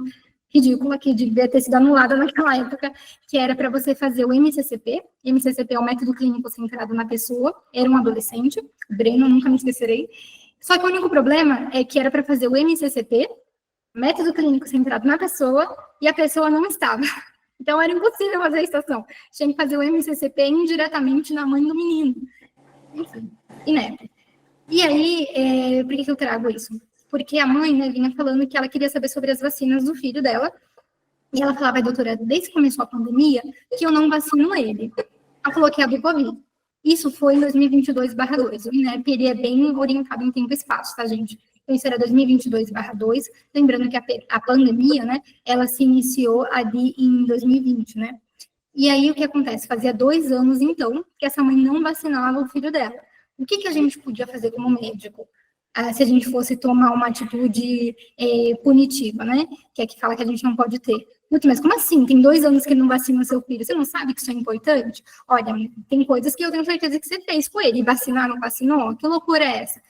ridícula, que devia ter sido anulada naquela época, que era para você fazer o MCCP. MCCP é o método clínico centrado na pessoa, era um adolescente, o Breno, nunca me esquecerei. Só que o único problema é que era para fazer o MCCP, método clínico centrado na pessoa, e a pessoa não estava. Então, era impossível fazer a estação. Tinha que fazer o MCCP indiretamente na mãe do menino. Enfim, inepto. E aí, por que eu trago isso? Porque a mãe, né, vinha falando que ela queria saber sobre as vacinas do filho dela, e ela falava, doutora, desde que começou a pandemia, que eu não vacino ele. Ela falou que é a do Covid. Isso foi em 2022/2. O INEP, ele é bem orientado em tempo e espaço, tá, gente? Então, isso era 2022/2. Lembrando que a pandemia, né, ela se iniciou ali em 2020, né? E aí, o que acontece? Fazia 2 anos, então, que essa mãe não vacinava o filho dela. O que a gente podia fazer como médico? Se a gente fosse tomar uma atitude punitiva, né? Que é que fala que a gente não pode ter. Mas como assim? Tem 2 anos que não vacina seu filho. Você não sabe que isso é importante? Olha, tem coisas que eu tenho certeza que você fez com ele. Vacinar, não vacinou? Que loucura é essa?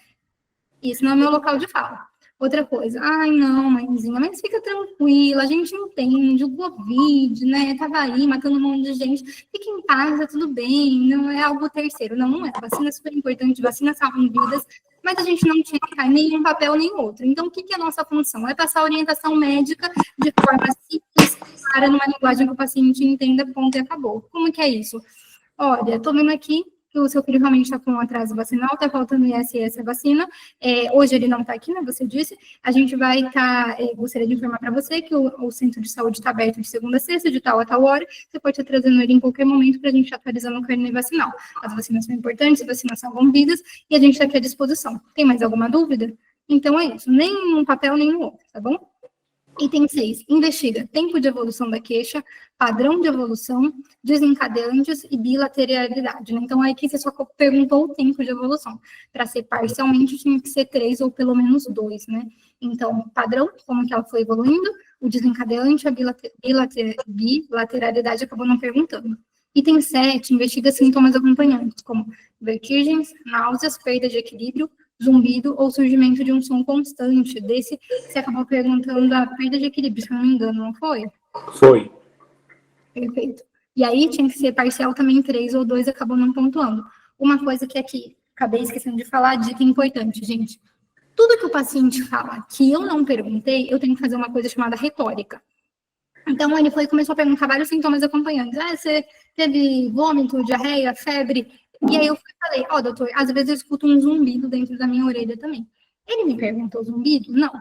Isso não é meu local de fala. Outra coisa, não, mãezinha, mas fica tranquila, a gente entende, o Covid, né, tava aí matando um monte de gente, fica em paz, tá tudo bem, não é algo terceiro, não é, vacina é super importante, vacina salva vidas, mas a gente não tinha que cair nem um papel nem outro. Então, o que é a nossa função? É passar a orientação médica de forma simples, clara, numa linguagem que o paciente entenda, ponto e acabou. Como que é isso? Olha, tô vendo aqui que o seu filho realmente está com um atraso vacinal, está faltando ISS a vacina. Hoje ele não está aqui, né? Você disse. A gente vai estar, gostaria de informar para você que o centro de saúde está aberto de segunda a sexta, de tal a tal hora. Você pode estar trazendo ele em qualquer momento para a gente atualizando o carnê vacinal. As vacinas são importantes, as vacinas salvam vidas e a gente está aqui à disposição. Tem mais alguma dúvida? Então é isso. Nem um papel, nem no outro, tá bom? Item 6, investiga tempo de evolução da queixa, padrão de evolução, desencadeantes e bilateralidade, né? Então, aqui você só perguntou o tempo de evolução. Para ser parcialmente, tinha que ser 3 ou pelo menos 2, né? Então, padrão, como que ela foi evoluindo, o desencadeante, a bilateralidade acabou não perguntando. Item 7, investiga sintomas acompanhantes, como vertigens, náuseas, perda de equilíbrio, zumbido ou surgimento de um som constante. Desse, você acabou perguntando a perda de equilíbrio, se eu não me engano, não foi? Foi. Perfeito. E aí tinha que ser parcial também, 3 ou 2, acabou não pontuando. Uma coisa que aqui, acabei esquecendo de falar, dica importante, gente. Tudo que o paciente fala que eu não perguntei, eu tenho que fazer uma coisa chamada retórica. Então, ele foi e começou a perguntar vários sintomas acompanhantes. Você teve vômito, diarreia, febre? E aí eu falei, doutor, às vezes eu escuto um zumbido dentro da minha orelha também. Ele me perguntou zumbido? Não.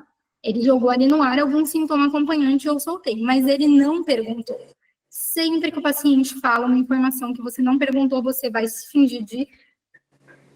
Ele jogou ali no ar algum sintoma acompanhante e eu soltei, mas ele não perguntou. Sempre que o paciente fala uma informação que você não perguntou, você vai se fingir de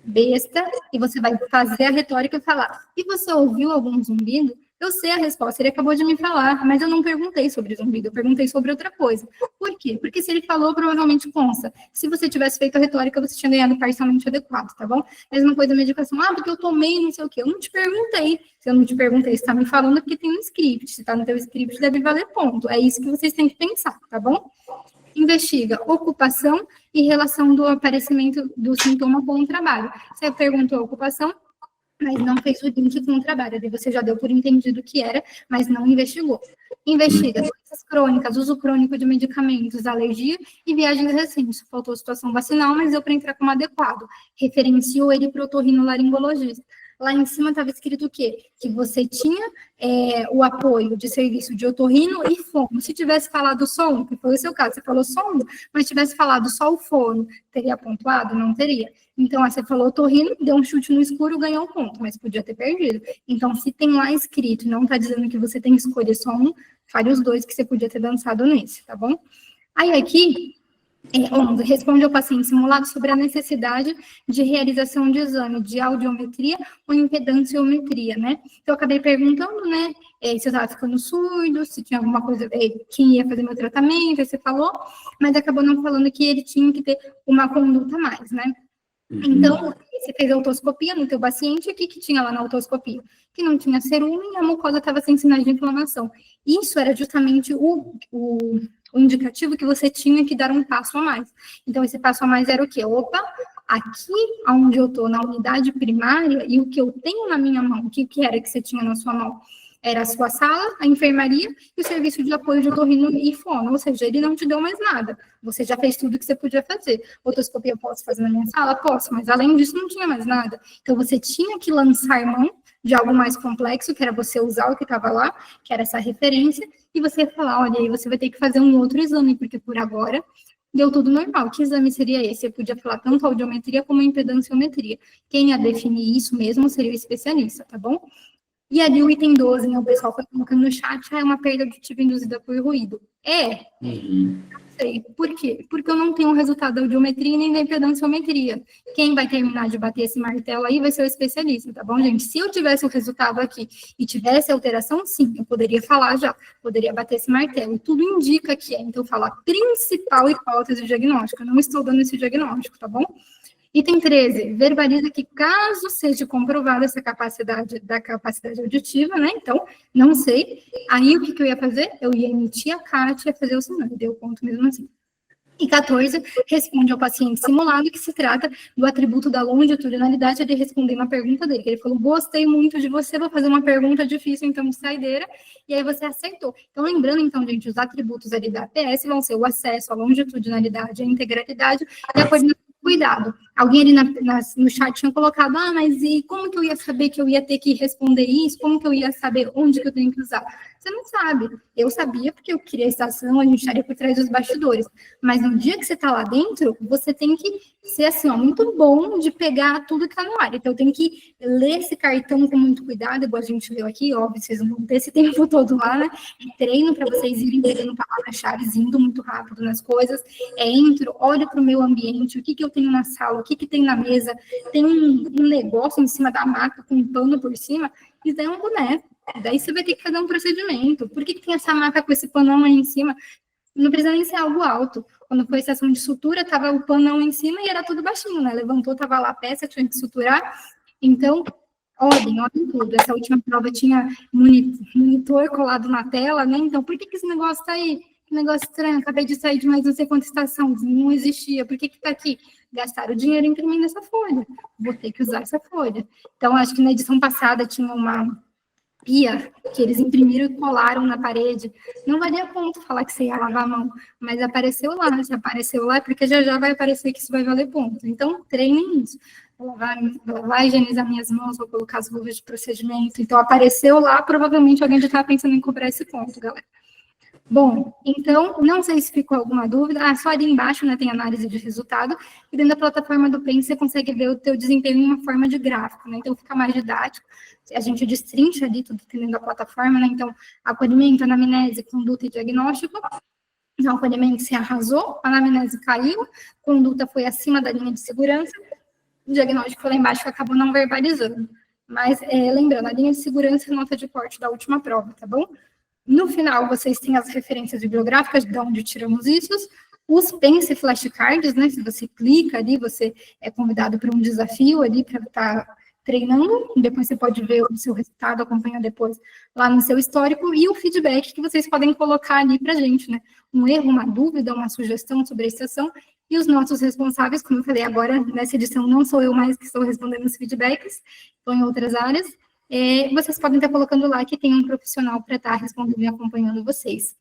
besta e você vai fazer a retórica e falar, e você ouviu algum zumbido? Eu sei a resposta, ele acabou de me falar, mas eu não perguntei sobre zumbido, eu perguntei sobre outra coisa. Por quê? Porque se ele falou, provavelmente consta. Se você tivesse feito a retórica, você tinha ganhado parcialmente adequado, tá bom? Mesma coisa da medicação, porque eu tomei não sei o quê. Eu não te perguntei. Se eu não te perguntei, você está me falando porque tem um script. Se está no teu script, deve valer ponto. É isso que vocês têm que pensar, tá bom? Investiga ocupação e relação do aparecimento do sintoma com o trabalho. Você perguntou a ocupação, mas não fez o link com o trabalho. Daí você já deu por entendido o que era, mas não investigou. Investiga doenças crônicas, uso crônico de medicamentos, alergia e viagens recentes. Faltou situação vacinal, mas deu para entrar como adequado. Referenciou ele para o otorrinolaringologista. Lá em cima estava escrito o quê? Que você tinha o apoio de serviço de otorrino e fono. Se tivesse falado só um, que foi o seu caso, você falou só um, mas tivesse falado só o fono, teria pontuado? Não teria. Então, você falou otorrino, deu um chute no escuro, ganhou um ponto, mas podia ter perdido. Então, se tem lá escrito e não está dizendo que você tem que escolher só um, fale os dois que você podia ter dançado nesse, tá bom? Aí aqui, responde ao paciente simulado sobre a necessidade de realização de exame de audiometria ou impedanciometria, né? Então, eu acabei perguntando, né, se eu estava ficando surdo, se tinha alguma coisa, quem ia fazer meu tratamento, aí você falou, mas acabou não falando que ele tinha que ter uma conduta a mais, né? Então, você fez a otoscopia no teu paciente, o que tinha lá na otoscopia? Que não tinha cerume e a mucosa estava sem sinais de inflamação. Isso era justamente o indicativo que você tinha que dar um passo a mais. Então, esse passo a mais era o quê? Opa, aqui onde eu estou, na unidade primária, e o que eu tenho na minha mão, o que era que você tinha na sua mão? Era a sua sala, a enfermaria e o serviço de apoio de otorrino e fono, ou seja, ele não te deu mais nada. Você já fez tudo que você podia fazer. Otoscopia eu posso fazer na minha sala? Posso, mas além disso não tinha mais nada. Então você tinha que lançar mão de algo mais complexo, que era você usar o que estava lá, que era essa referência, e você ia falar, olha, aí você vai ter que fazer um outro exame, porque por agora deu tudo normal. Que exame seria esse? Eu podia falar tanto audiometria como impedanciometria. Quem ia definir isso mesmo seria o especialista, tá bom? E ali o item 12, né, o pessoal foi colocando no chat, é uma perda auditiva induzida por ruído. Não sei. Por quê? Porque eu não tenho o resultado da audiometria nem da impedanciometria. Quem vai terminar de bater esse martelo aí vai ser o especialista, tá bom, gente? Se eu tivesse o resultado aqui e tivesse alteração, sim, eu poderia falar já, poderia bater esse martelo. E tudo indica que é. Então, eu falo a principal hipótese diagnóstica. Eu não estou dando esse diagnóstico, tá bom? Item 13, verbaliza que caso seja comprovada essa capacidade auditiva, né? Então, não sei. Aí, o que eu ia fazer? Eu ia emitir a CAT e ia fazer o sinal. Deu ponto mesmo assim. E 14, responde ao paciente simulado que se trata do atributo da longitudinalidade de responder uma pergunta dele. Ele falou, gostei muito de você, vou fazer uma pergunta difícil, então, de saideira, e aí você acertou. Então, lembrando, então, gente, os atributos ali da APS vão ser o acesso, a longitudinalidade, a integralidade e a coordenação. Cuidado, alguém ali no chat tinha colocado, mas e como que eu ia saber que eu ia ter que responder isso? Como que eu ia saber onde que eu tenho que usar? Você não sabe. Eu sabia porque eu queria a estação, a gente estaria por trás dos bastidores. Mas no dia que você está lá dentro, você tem que ser assim, muito bom de pegar tudo que está no ar. Então, eu tenho que ler esse cartão com muito cuidado, igual a gente viu aqui, óbvio, vocês não vão ter esse tempo todo lá, né? Treino para vocês irem pegando palavras-chave, indo muito rápido nas coisas. Entro, olho para o meu ambiente, o que eu tenho na sala, o que tem na mesa, tem um negócio em cima da maca com um pano por cima, isso daí é um boneco. Daí você vai ter que fazer um procedimento. Por que tem essa maca com esse panão aí em cima? Não precisa nem ser algo alto. Quando foi a estação de sutura, tava o panão em cima e era tudo baixinho, né? Levantou, tava lá a peça, tinha que suturar. Então, ordem tudo. Essa última prova tinha monitor colado na tela, né? Então, por que esse negócio tá aí? Que negócio estranho, acabei de sair de mais não sei quanta estação, não existia. Por que tá aqui? Gastaram dinheiro imprimindo essa folha. Vou ter que usar essa folha. Então, acho que na edição passada tinha uma pia que eles imprimiram e colaram na parede. Não valia ponto falar que você ia lavar a mão, mas apareceu lá. Se apareceu lá, é porque já vai aparecer que isso vai valer ponto. Então, treinem isso. Vou lavar, higienizar minhas mãos, vou colocar as luvas de procedimento. Então, apareceu lá, provavelmente alguém já estava pensando em cobrar esse ponto, galera. Bom, então, não sei se ficou alguma dúvida. Só ali embaixo, né, tem análise de resultado. E dentro da plataforma do PEN, você consegue ver o teu desempenho em uma forma de gráfico, né? Então, fica mais didático. A gente destrincha ali tudo dentro da plataforma, né? Então, acolhimento, anamnese, conduta e diagnóstico. Então, acolhimento se arrasou, a anamnese caiu, conduta foi acima da linha de segurança, o diagnóstico foi lá embaixo que acabou não verbalizando. Mas, lembrando, a linha de segurança é a nota de corte da última prova, tá bom? No final, vocês têm as referências bibliográficas de onde tiramos isso, os Pense flashcards, né? Se você clica ali, você é convidado para um desafio ali para estar treinando, depois você pode ver o seu resultado, acompanhar depois lá no seu histórico, e o feedback que vocês podem colocar ali para a gente, né? Um erro, uma dúvida, uma sugestão sobre a estação, e os nossos responsáveis, como eu falei agora, nessa edição não sou eu mais que estou respondendo os feedbacks, estou em outras áreas, vocês podem estar colocando lá que tem um profissional para estar respondendo e acompanhando vocês.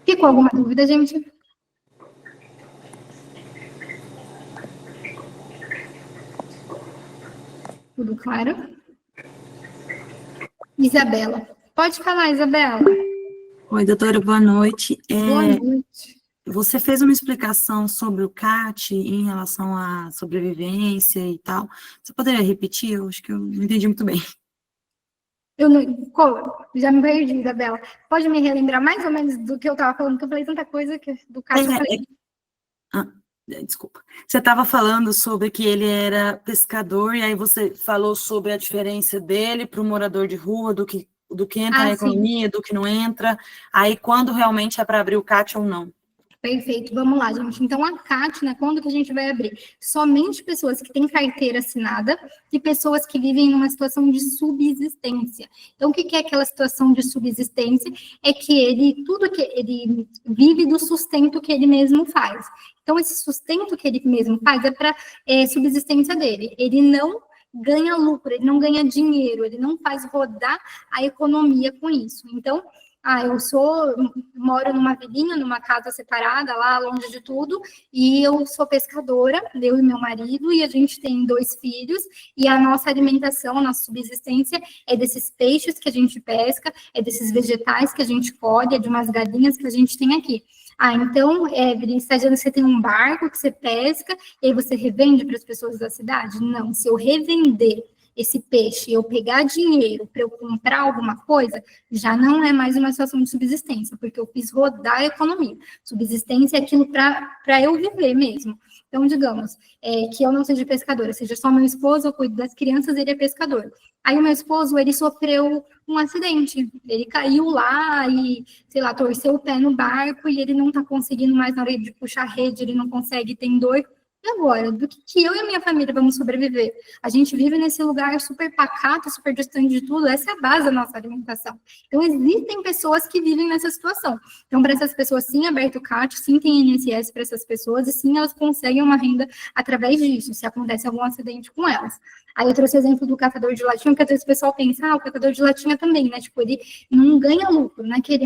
Ficou alguma dúvida, gente? Tudo claro? Isabela. Pode falar, Isabela. Oi, doutora, boa noite. Boa noite. Você fez uma explicação sobre o CAT em relação à sobrevivência e tal. Você poderia repetir? Eu acho que eu não entendi muito bem. Eu não, já me perdi, Isabela. Pode me relembrar mais ou menos do que eu estava falando, que eu falei tanta coisa que do CAT eu falei. Desculpa. Você estava falando sobre que ele era pescador, e aí você falou sobre a diferença dele para o morador de rua, do que entra na economia, do que não entra, aí quando realmente é para abrir o CAT ou não. Perfeito, vamos lá, gente. Então, a CAT, né, quando que a gente vai abrir? Somente pessoas que têm carteira assinada e pessoas que vivem numa situação de subsistência. Então, o que é aquela situação de subsistência? É que tudo que ele vive do sustento que ele mesmo faz. Então, esse sustento que ele mesmo faz é para subsistência dele. Ele não ganha lucro, ele não ganha dinheiro, ele não faz rodar a economia com isso. Então, eu moro numa vilinha, numa casa separada, lá longe de tudo, e eu sou pescadora, eu e meu marido, e a gente tem 2 filhos, e a nossa alimentação, a nossa subsistência é desses peixes que a gente pesca, é desses vegetais que a gente colhe, é de umas galinhas que a gente tem aqui. Então, está dizendo que você tem um barco que você pesca, e aí você revende para as pessoas da cidade? Não, se eu revender esse peixe, eu pegar dinheiro para eu comprar alguma coisa, já não é mais uma situação de subsistência, porque eu fiz rodar a economia. Subsistência é aquilo para eu viver mesmo. Então, digamos, que eu não seja pescadora, seja só meu esposo, eu cuido das crianças, ele é pescador. Aí o meu esposo, ele sofreu um acidente, ele caiu lá e, sei lá, torceu o pé no barco e ele não está conseguindo mais na hora de puxar a rede, ele não consegue, tem dor. E agora, do que eu e a minha família vamos sobreviver? A gente vive nesse lugar super pacato, super distante de tudo, essa é a base da nossa alimentação. Então, existem pessoas que vivem nessa situação. Então, para essas pessoas, sim, é aberto o CAT, sim, tem INSS para essas pessoas, e sim, elas conseguem uma renda através disso, se acontece algum acidente com elas. Aí eu trouxe o exemplo do catador de latinha, que às vezes o pessoal pensa, o catador de latinha também, né? Tipo, ele não ganha lucro, né? Que ele,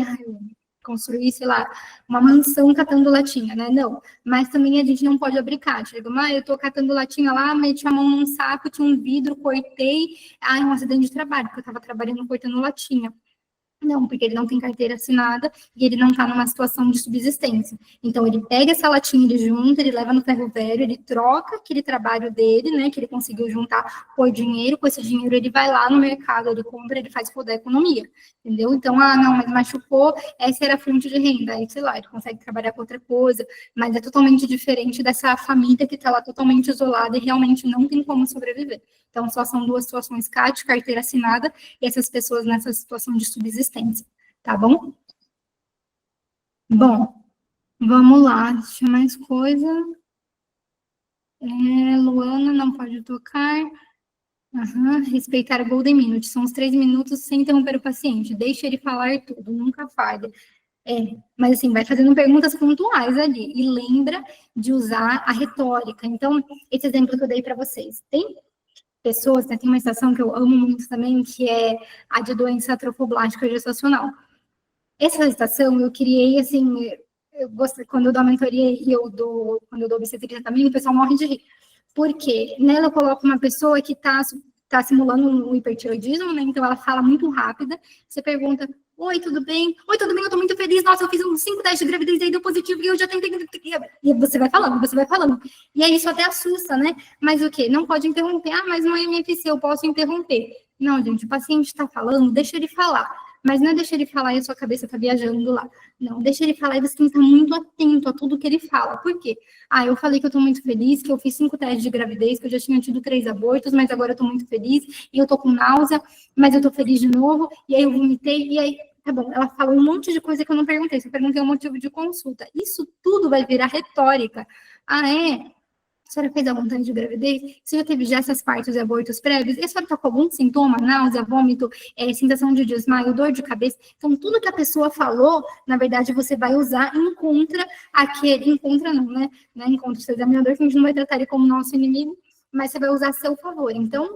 construir, sei lá, uma mansão catando latinha, né? Não. Mas também a gente não pode abrir CAT. Eu tô catando latinha lá, meti a mão num saco, tinha um vidro, cortei. É um acidente de trabalho, porque eu tava trabalhando cortando latinha. Não, porque ele não tem carteira assinada e ele não está numa situação de subsistência. Então, ele pega essa latinha, ele junta, ele leva no ferro velho, ele troca aquele trabalho dele, né, que ele conseguiu juntar por dinheiro, com esse dinheiro ele vai lá no mercado, ele compra, ele faz rodar a economia, entendeu? Então, não, mas machucou, essa era a fonte de renda, aí, sei lá, ele consegue trabalhar com outra coisa, mas é totalmente diferente dessa família que está lá totalmente isolada e realmente não tem como sobreviver. Então, só são 2 situações, CAT, carteira assinada, e essas pessoas nessa situação de subsistência, tá bom? Bom, vamos lá, deixa mais coisa. Luana, não pode tocar. Respeitar a Golden Minute, são os 3 minutos sem interromper o paciente, deixe ele falar tudo, nunca falhe. Mas assim, vai fazendo perguntas pontuais ali, e lembra de usar a retórica. Então, esse exemplo que eu dei para vocês, tem pessoas, né, tem uma estação que eu amo muito também, que é a de doença trofoblástica gestacional. Essa estação eu criei, assim, eu gosto, quando eu dou a mentoria e quando eu dou obstetrícia também, o pessoal morre de rir. Porque nela eu coloco uma pessoa que está simulando um hipertiroidismo, né, então ela fala muito rápida, você pergunta, oi, tudo bem? Oi, tudo bem, eu tô muito feliz, nossa, eu fiz uns 5 testes de gravidez e aí deu positivo e eu já tentei... E você vai falando. E aí isso até assusta, né? Mas o quê? Não pode interromper. Mas não é MFC, eu posso interromper. Não, gente, o paciente está falando, deixa ele falar. Mas não é deixar ele falar e a sua cabeça tá viajando lá. Não, deixa ele falar e você tem que estar muito atento a tudo que ele fala. Por quê? Eu falei que eu tô muito feliz, que eu fiz 5 testes de gravidez, que eu já tinha tido 3 abortos, mas agora eu tô muito feliz, e eu tô com náusea, mas eu tô feliz de novo, e aí eu vomitei, e aí... Tá bom, ela falou um monte de coisa que eu não perguntei, só perguntei o motivo de consulta. Isso tudo vai virar retórica. É? A senhora fez algum teste de gravidez? Você já teve essas partes de abortos prévios? E a senhora está com algum sintoma? Náusea, vômito, sensação de desmaio, dor de cabeça? Então, tudo que a pessoa falou, na verdade, você vai usar em contra aquele... Em contra não, né? Não é em contra o seu examinador, que a gente não vai tratar ele como nosso inimigo, mas você vai usar a seu favor. Então,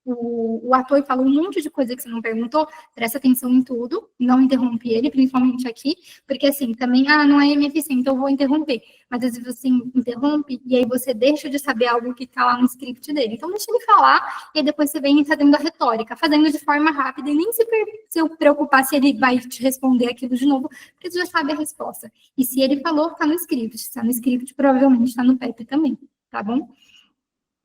o ator falou um monte de coisa que você não perguntou, presta atenção em tudo, não interrompe ele, principalmente aqui, porque assim, também, não é MFC, então eu vou interromper. Mas às vezes você interrompe, e aí você deixa de saber algo que está lá no script dele. Então, deixa ele falar, e aí depois você vem fazendo a retórica, fazendo de forma rápida, e nem se preocupar se ele vai te responder aquilo de novo, porque você já sabe a resposta. E se ele falou, está no script. Se está no script, provavelmente está no PEP também, tá bom?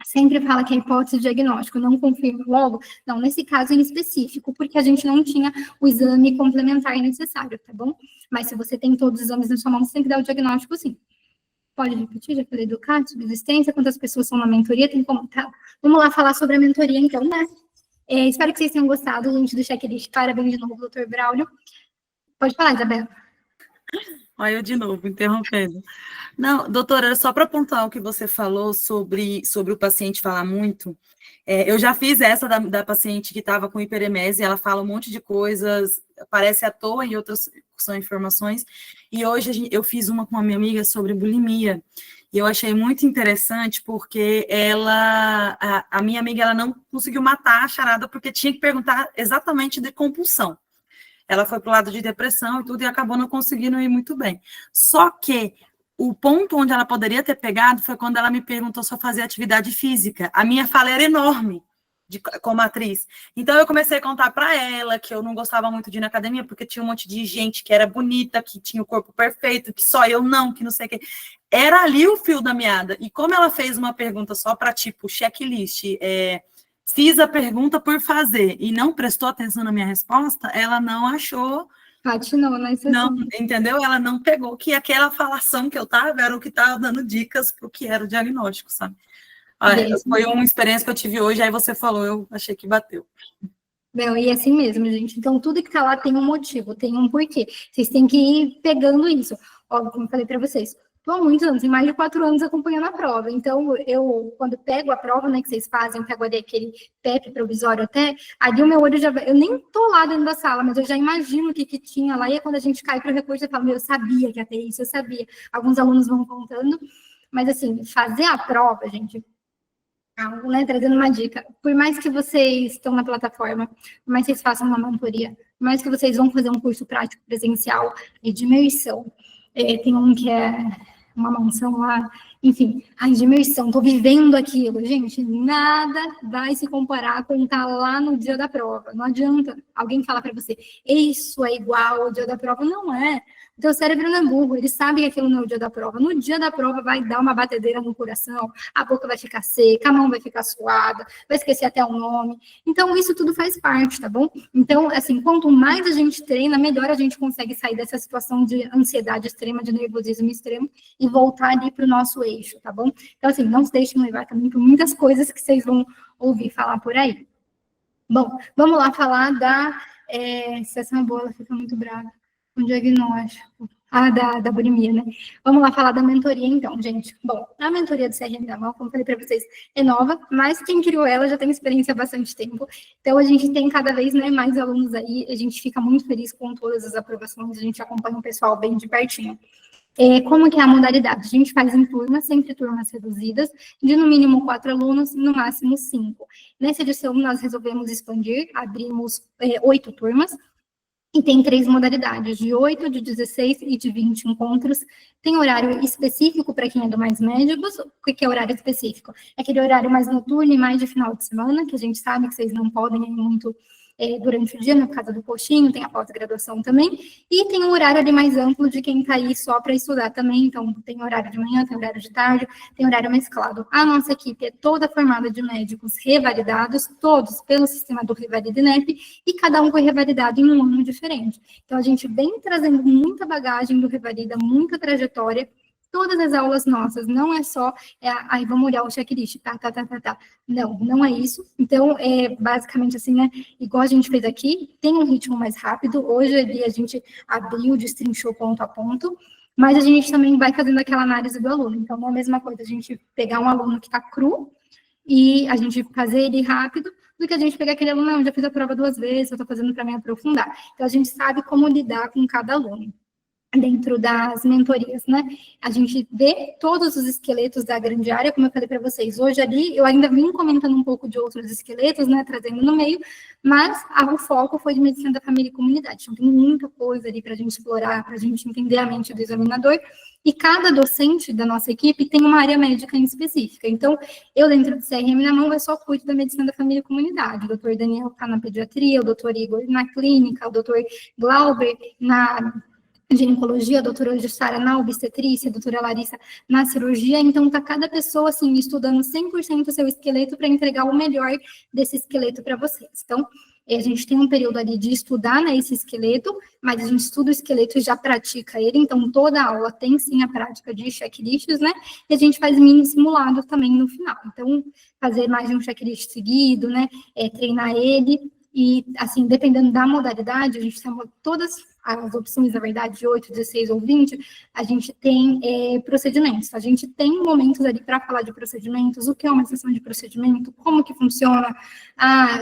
Sempre fala que é hipótese de diagnóstico, não confirma logo. Não, nesse caso em específico, porque a gente não tinha o exame complementar necessário, tá bom? Mas se você tem todos os exames na sua mão, você tem que dar o diagnóstico, sim. Pode repetir, já falei do CAT, subsistência, quantas pessoas são na mentoria, tem como... Tá. Vamos lá falar sobre a mentoria, então, né? Espero que vocês tenham gostado, gente, do checklist. Parabéns de novo, doutor Braulio. Pode falar, Isabela. Olha eu de novo, interrompendo. Não, doutora, só para pontuar o que você falou sobre o paciente falar muito, eu já fiz essa da paciente que estava com hiperemese, ela fala um monte de coisas, parece à toa e outras são informações, e hoje eu fiz uma com a minha amiga sobre bulimia, e eu achei muito interessante porque a minha amiga, ela não conseguiu matar a charada porque tinha que perguntar exatamente de compulsão. Ela foi para o lado de depressão e tudo, e acabou não conseguindo ir muito bem. Só que o ponto onde ela poderia ter pegado foi quando ela me perguntou se eu fazia atividade física. A minha fala era enorme como atriz. Então, eu comecei a contar para ela que eu não gostava muito de ir na academia, porque tinha um monte de gente que era bonita, que tinha o corpo perfeito, que só eu não, que não sei o quê. Era ali o fio da meada. E como ela fez uma pergunta só para, tipo, checklist, fiz a pergunta por fazer e não prestou atenção na minha resposta, ela não achou... Patinou, né? Não, entendeu? Ela não pegou que aquela falação que eu estava era o que estava dando dicas para o que era o diagnóstico, sabe? Foi uma experiência que eu tive hoje, aí você falou, eu achei que bateu. Não, e assim mesmo, gente. Então, tudo que está lá tem um motivo, tem um porquê. Vocês têm que ir pegando isso. Ó, como eu falei para vocês, estou há muitos anos, em mais de 4 anos acompanhando a prova. Então, eu, quando pego a prova, né, que vocês fazem, eu pego ali aquele PEP provisório até, ali o meu olho já... Eu nem tô lá dentro da sala, mas eu já imagino o que tinha lá, e é quando a gente cai para o recurso, eu falo, eu sabia que ia ter isso, eu sabia. Alguns alunos vão contando, mas assim, fazer a prova, gente... né, trazendo uma dica, por mais que vocês estão na plataforma, por mais que vocês façam uma mentoria, por mais que vocês vão fazer um curso prático presencial e de imersão, tem um que é uma mansão lá, enfim, de imersão, tô vivendo aquilo, gente, nada vai se comparar com estar lá no dia da prova, não adianta alguém falar para você, isso é igual ao dia da prova, não é. O teu cérebro não é burro, ele sabe que aquilo não é o dia da prova. No dia da prova vai dar uma batedeira no coração, a boca vai ficar seca, a mão vai ficar suada, vai esquecer até o nome. Então, isso tudo faz parte, tá bom? Então, assim, quanto mais a gente treina, melhor a gente consegue sair dessa situação de ansiedade extrema, de nervosismo extremo e voltar ali para o nosso eixo, tá bom? Então, assim, não se deixem levar também por muitas coisas que vocês vão ouvir falar por aí. Bom, vamos lá falar da... se essa é uma boa, ela fica muito brava. Um diagnóstico, da bulimia, né? Vamos lá falar da mentoria, então, gente. Bom, a mentoria do CRM da mão, como eu falei para vocês, é nova, mas quem criou ela já tem experiência há bastante tempo. Então, a gente tem cada vez, né, mais alunos aí, a gente fica muito feliz com todas as aprovações, a gente acompanha o pessoal bem de pertinho. Como que é a modalidade? A gente faz em turmas, sempre turmas reduzidas, de no mínimo 4 alunos, no máximo 5. Nessa edição, nós resolvemos expandir, abrimos 8 turmas, e tem 3 modalidades, de 8, de 16 e de 20 encontros. Tem horário específico para quem é do Mais Médicos. O que é horário específico? É aquele horário mais noturno e mais de final de semana, que a gente sabe que vocês não podem ir muito durante o dia, no caso do postinho, tem a pós-graduação também, e tem um horário ali mais amplo de quem está aí só para estudar também, então tem horário de manhã, tem horário de tarde, tem horário mesclado. A nossa equipe é toda formada de médicos revalidados, todos pelo sistema do Revalida INEP, e cada um foi revalidado em um ano diferente. Então, a gente vem trazendo muita bagagem do Revalida, muita trajetória. Todas as aulas nossas, não é só, aí vamos olhar o checklist, tá. Não, não é isso. Então, basicamente assim, né, igual a gente fez aqui, tem um ritmo mais rápido. Hoje a gente abriu, destrinchou ponto a ponto, mas a gente também vai fazendo aquela análise do aluno. Então, não é a mesma coisa a gente pegar um aluno que está cru e a gente fazer ele rápido, do que a gente pegar aquele aluno, não, já fiz a prova 2 vezes, eu estou fazendo para me aprofundar. Então, a gente sabe como lidar com cada aluno. Dentro das mentorias, né? A gente vê todos os esqueletos da grande área, como eu falei para vocês. Hoje ali, eu ainda vim comentando um pouco de outros esqueletos, né? Trazendo no meio, mas o foco foi de medicina da família e comunidade. Então, tem muita coisa ali para a gente explorar, para a gente entender a mente do examinador. E cada docente da nossa equipe tem uma área médica em específica. Então, eu, dentro do CRM na mão, eu só cuido da medicina da família e comunidade. O doutor Daniel está na pediatria, o doutor Igor na clínica, o doutor Glauber na ginecologia, a doutora Jussara na obstetrícia, a doutora Larissa na cirurgia. Então, tá cada pessoa, assim, estudando 100% o seu esqueleto para entregar o melhor desse esqueleto para vocês. Então, a gente tem um período ali de estudar, né, esse esqueleto, mas a gente estuda o esqueleto e já pratica ele. Então, toda aula tem, sim, a prática de checklists, né, e a gente faz mini simulado também no final. Então, fazer mais de um checklist seguido, né, treinar ele. E, assim, dependendo da modalidade, a gente tem todas as opções, na verdade, de 8, 16 ou 20, a gente tem procedimentos. A gente tem momentos ali para falar de procedimentos, o que é uma sessão de procedimento, como que funciona,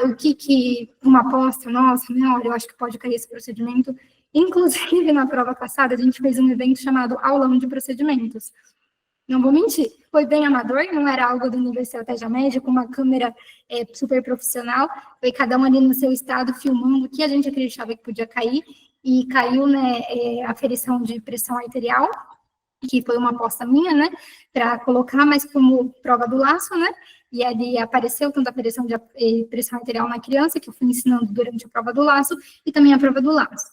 o que uma aposta, nossa, né, olha, eu acho que pode cair esse procedimento. Inclusive, na prova passada, a gente fez um evento chamado Aulão de Procedimentos. Não vou mentir, foi bem amador, não era algo do nível estratégia média, com uma câmera super profissional, foi cada um ali no seu estado filmando o que a gente acreditava que podia cair, e caiu, né, aferição de pressão arterial, que foi uma aposta minha, né, para colocar, mas como prova do laço, né, e ali apareceu tanto a aferição de pressão arterial na criança, que eu fui ensinando durante a prova do laço, e também a prova do laço.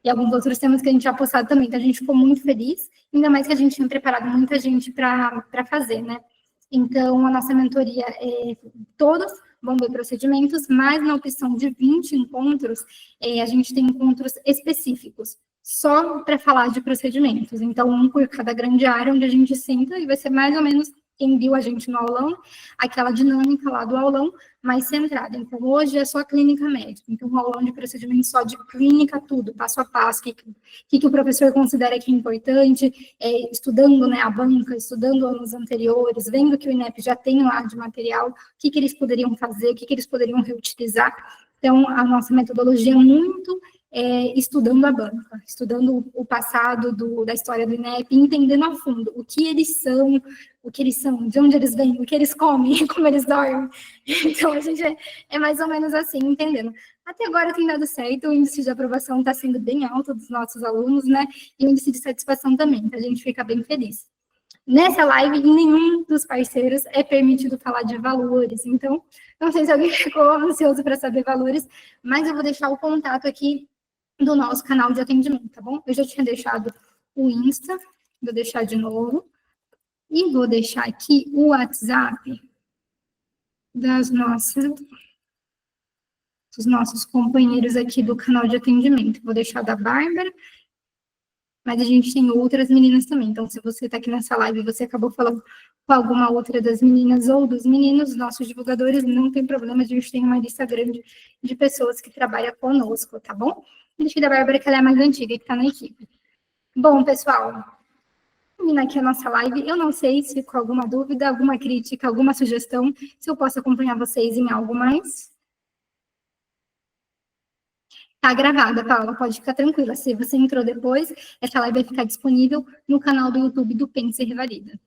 E alguns outros temas que a gente já postado também, então a gente ficou muito feliz, ainda mais que a gente tinha preparado muita gente para fazer, né. Então, a nossa mentoria, todos vão ver procedimentos, mas na opção de 20 encontros, a gente tem encontros específicos, só para falar de procedimentos. Então, um por cada grande área onde a gente senta, e vai ser mais ou menos quem viu a gente no aulão, aquela dinâmica lá do aulão, mais centrada. Então, hoje é só clínica médica. Então, um aulão de procedimento só de clínica, tudo, passo a passo, o que o professor considera que é importante, estudando, né, a banca, estudando anos anteriores, vendo que o INEP já tem lá de material, o que eles poderiam fazer, o que eles poderiam reutilizar. Então, a nossa metodologia é muito estudando a banca, estudando o passado da história do INEP, entendendo a fundo o que eles são, de onde eles vêm, o que eles comem, como eles dormem. Então, a gente é mais ou menos assim, entendendo. Até agora tem dado certo, o índice de aprovação está sendo bem alto dos nossos alunos, né? E o índice de satisfação também, então a gente fica bem feliz. Nessa live, nenhum dos parceiros é permitido falar de valores, então, não sei se alguém ficou ansioso para saber valores, mas eu vou deixar o contato aqui do nosso canal de atendimento, tá bom? Eu já tinha deixado o Insta, vou deixar de novo, e vou deixar aqui o WhatsApp dos nossos companheiros aqui do canal de atendimento. Vou deixar da Bárbara, mas a gente tem outras meninas também. Então, se você está aqui nessa live e você acabou falando com alguma outra das meninas ou dos meninos, nossos divulgadores, não tem problema, a gente tem uma lista grande de pessoas que trabalham conosco, tá bom? Deixa da Bárbara, que ela é a mais antiga, que está na equipe. Bom, pessoal, termina aqui a nossa live. Eu não sei se ficou alguma dúvida, alguma crítica, alguma sugestão, se eu posso acompanhar vocês em algo mais. Tá gravada, Paula, pode ficar tranquila. Se você entrou depois, essa live vai ficar disponível no canal do YouTube do Pense e Revalida.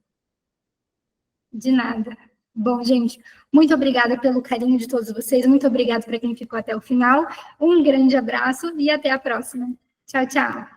De nada. Bom, gente, muito obrigada pelo carinho de todos vocês, muito obrigada para quem ficou até o final. Um grande abraço e até a próxima. Tchau, tchau.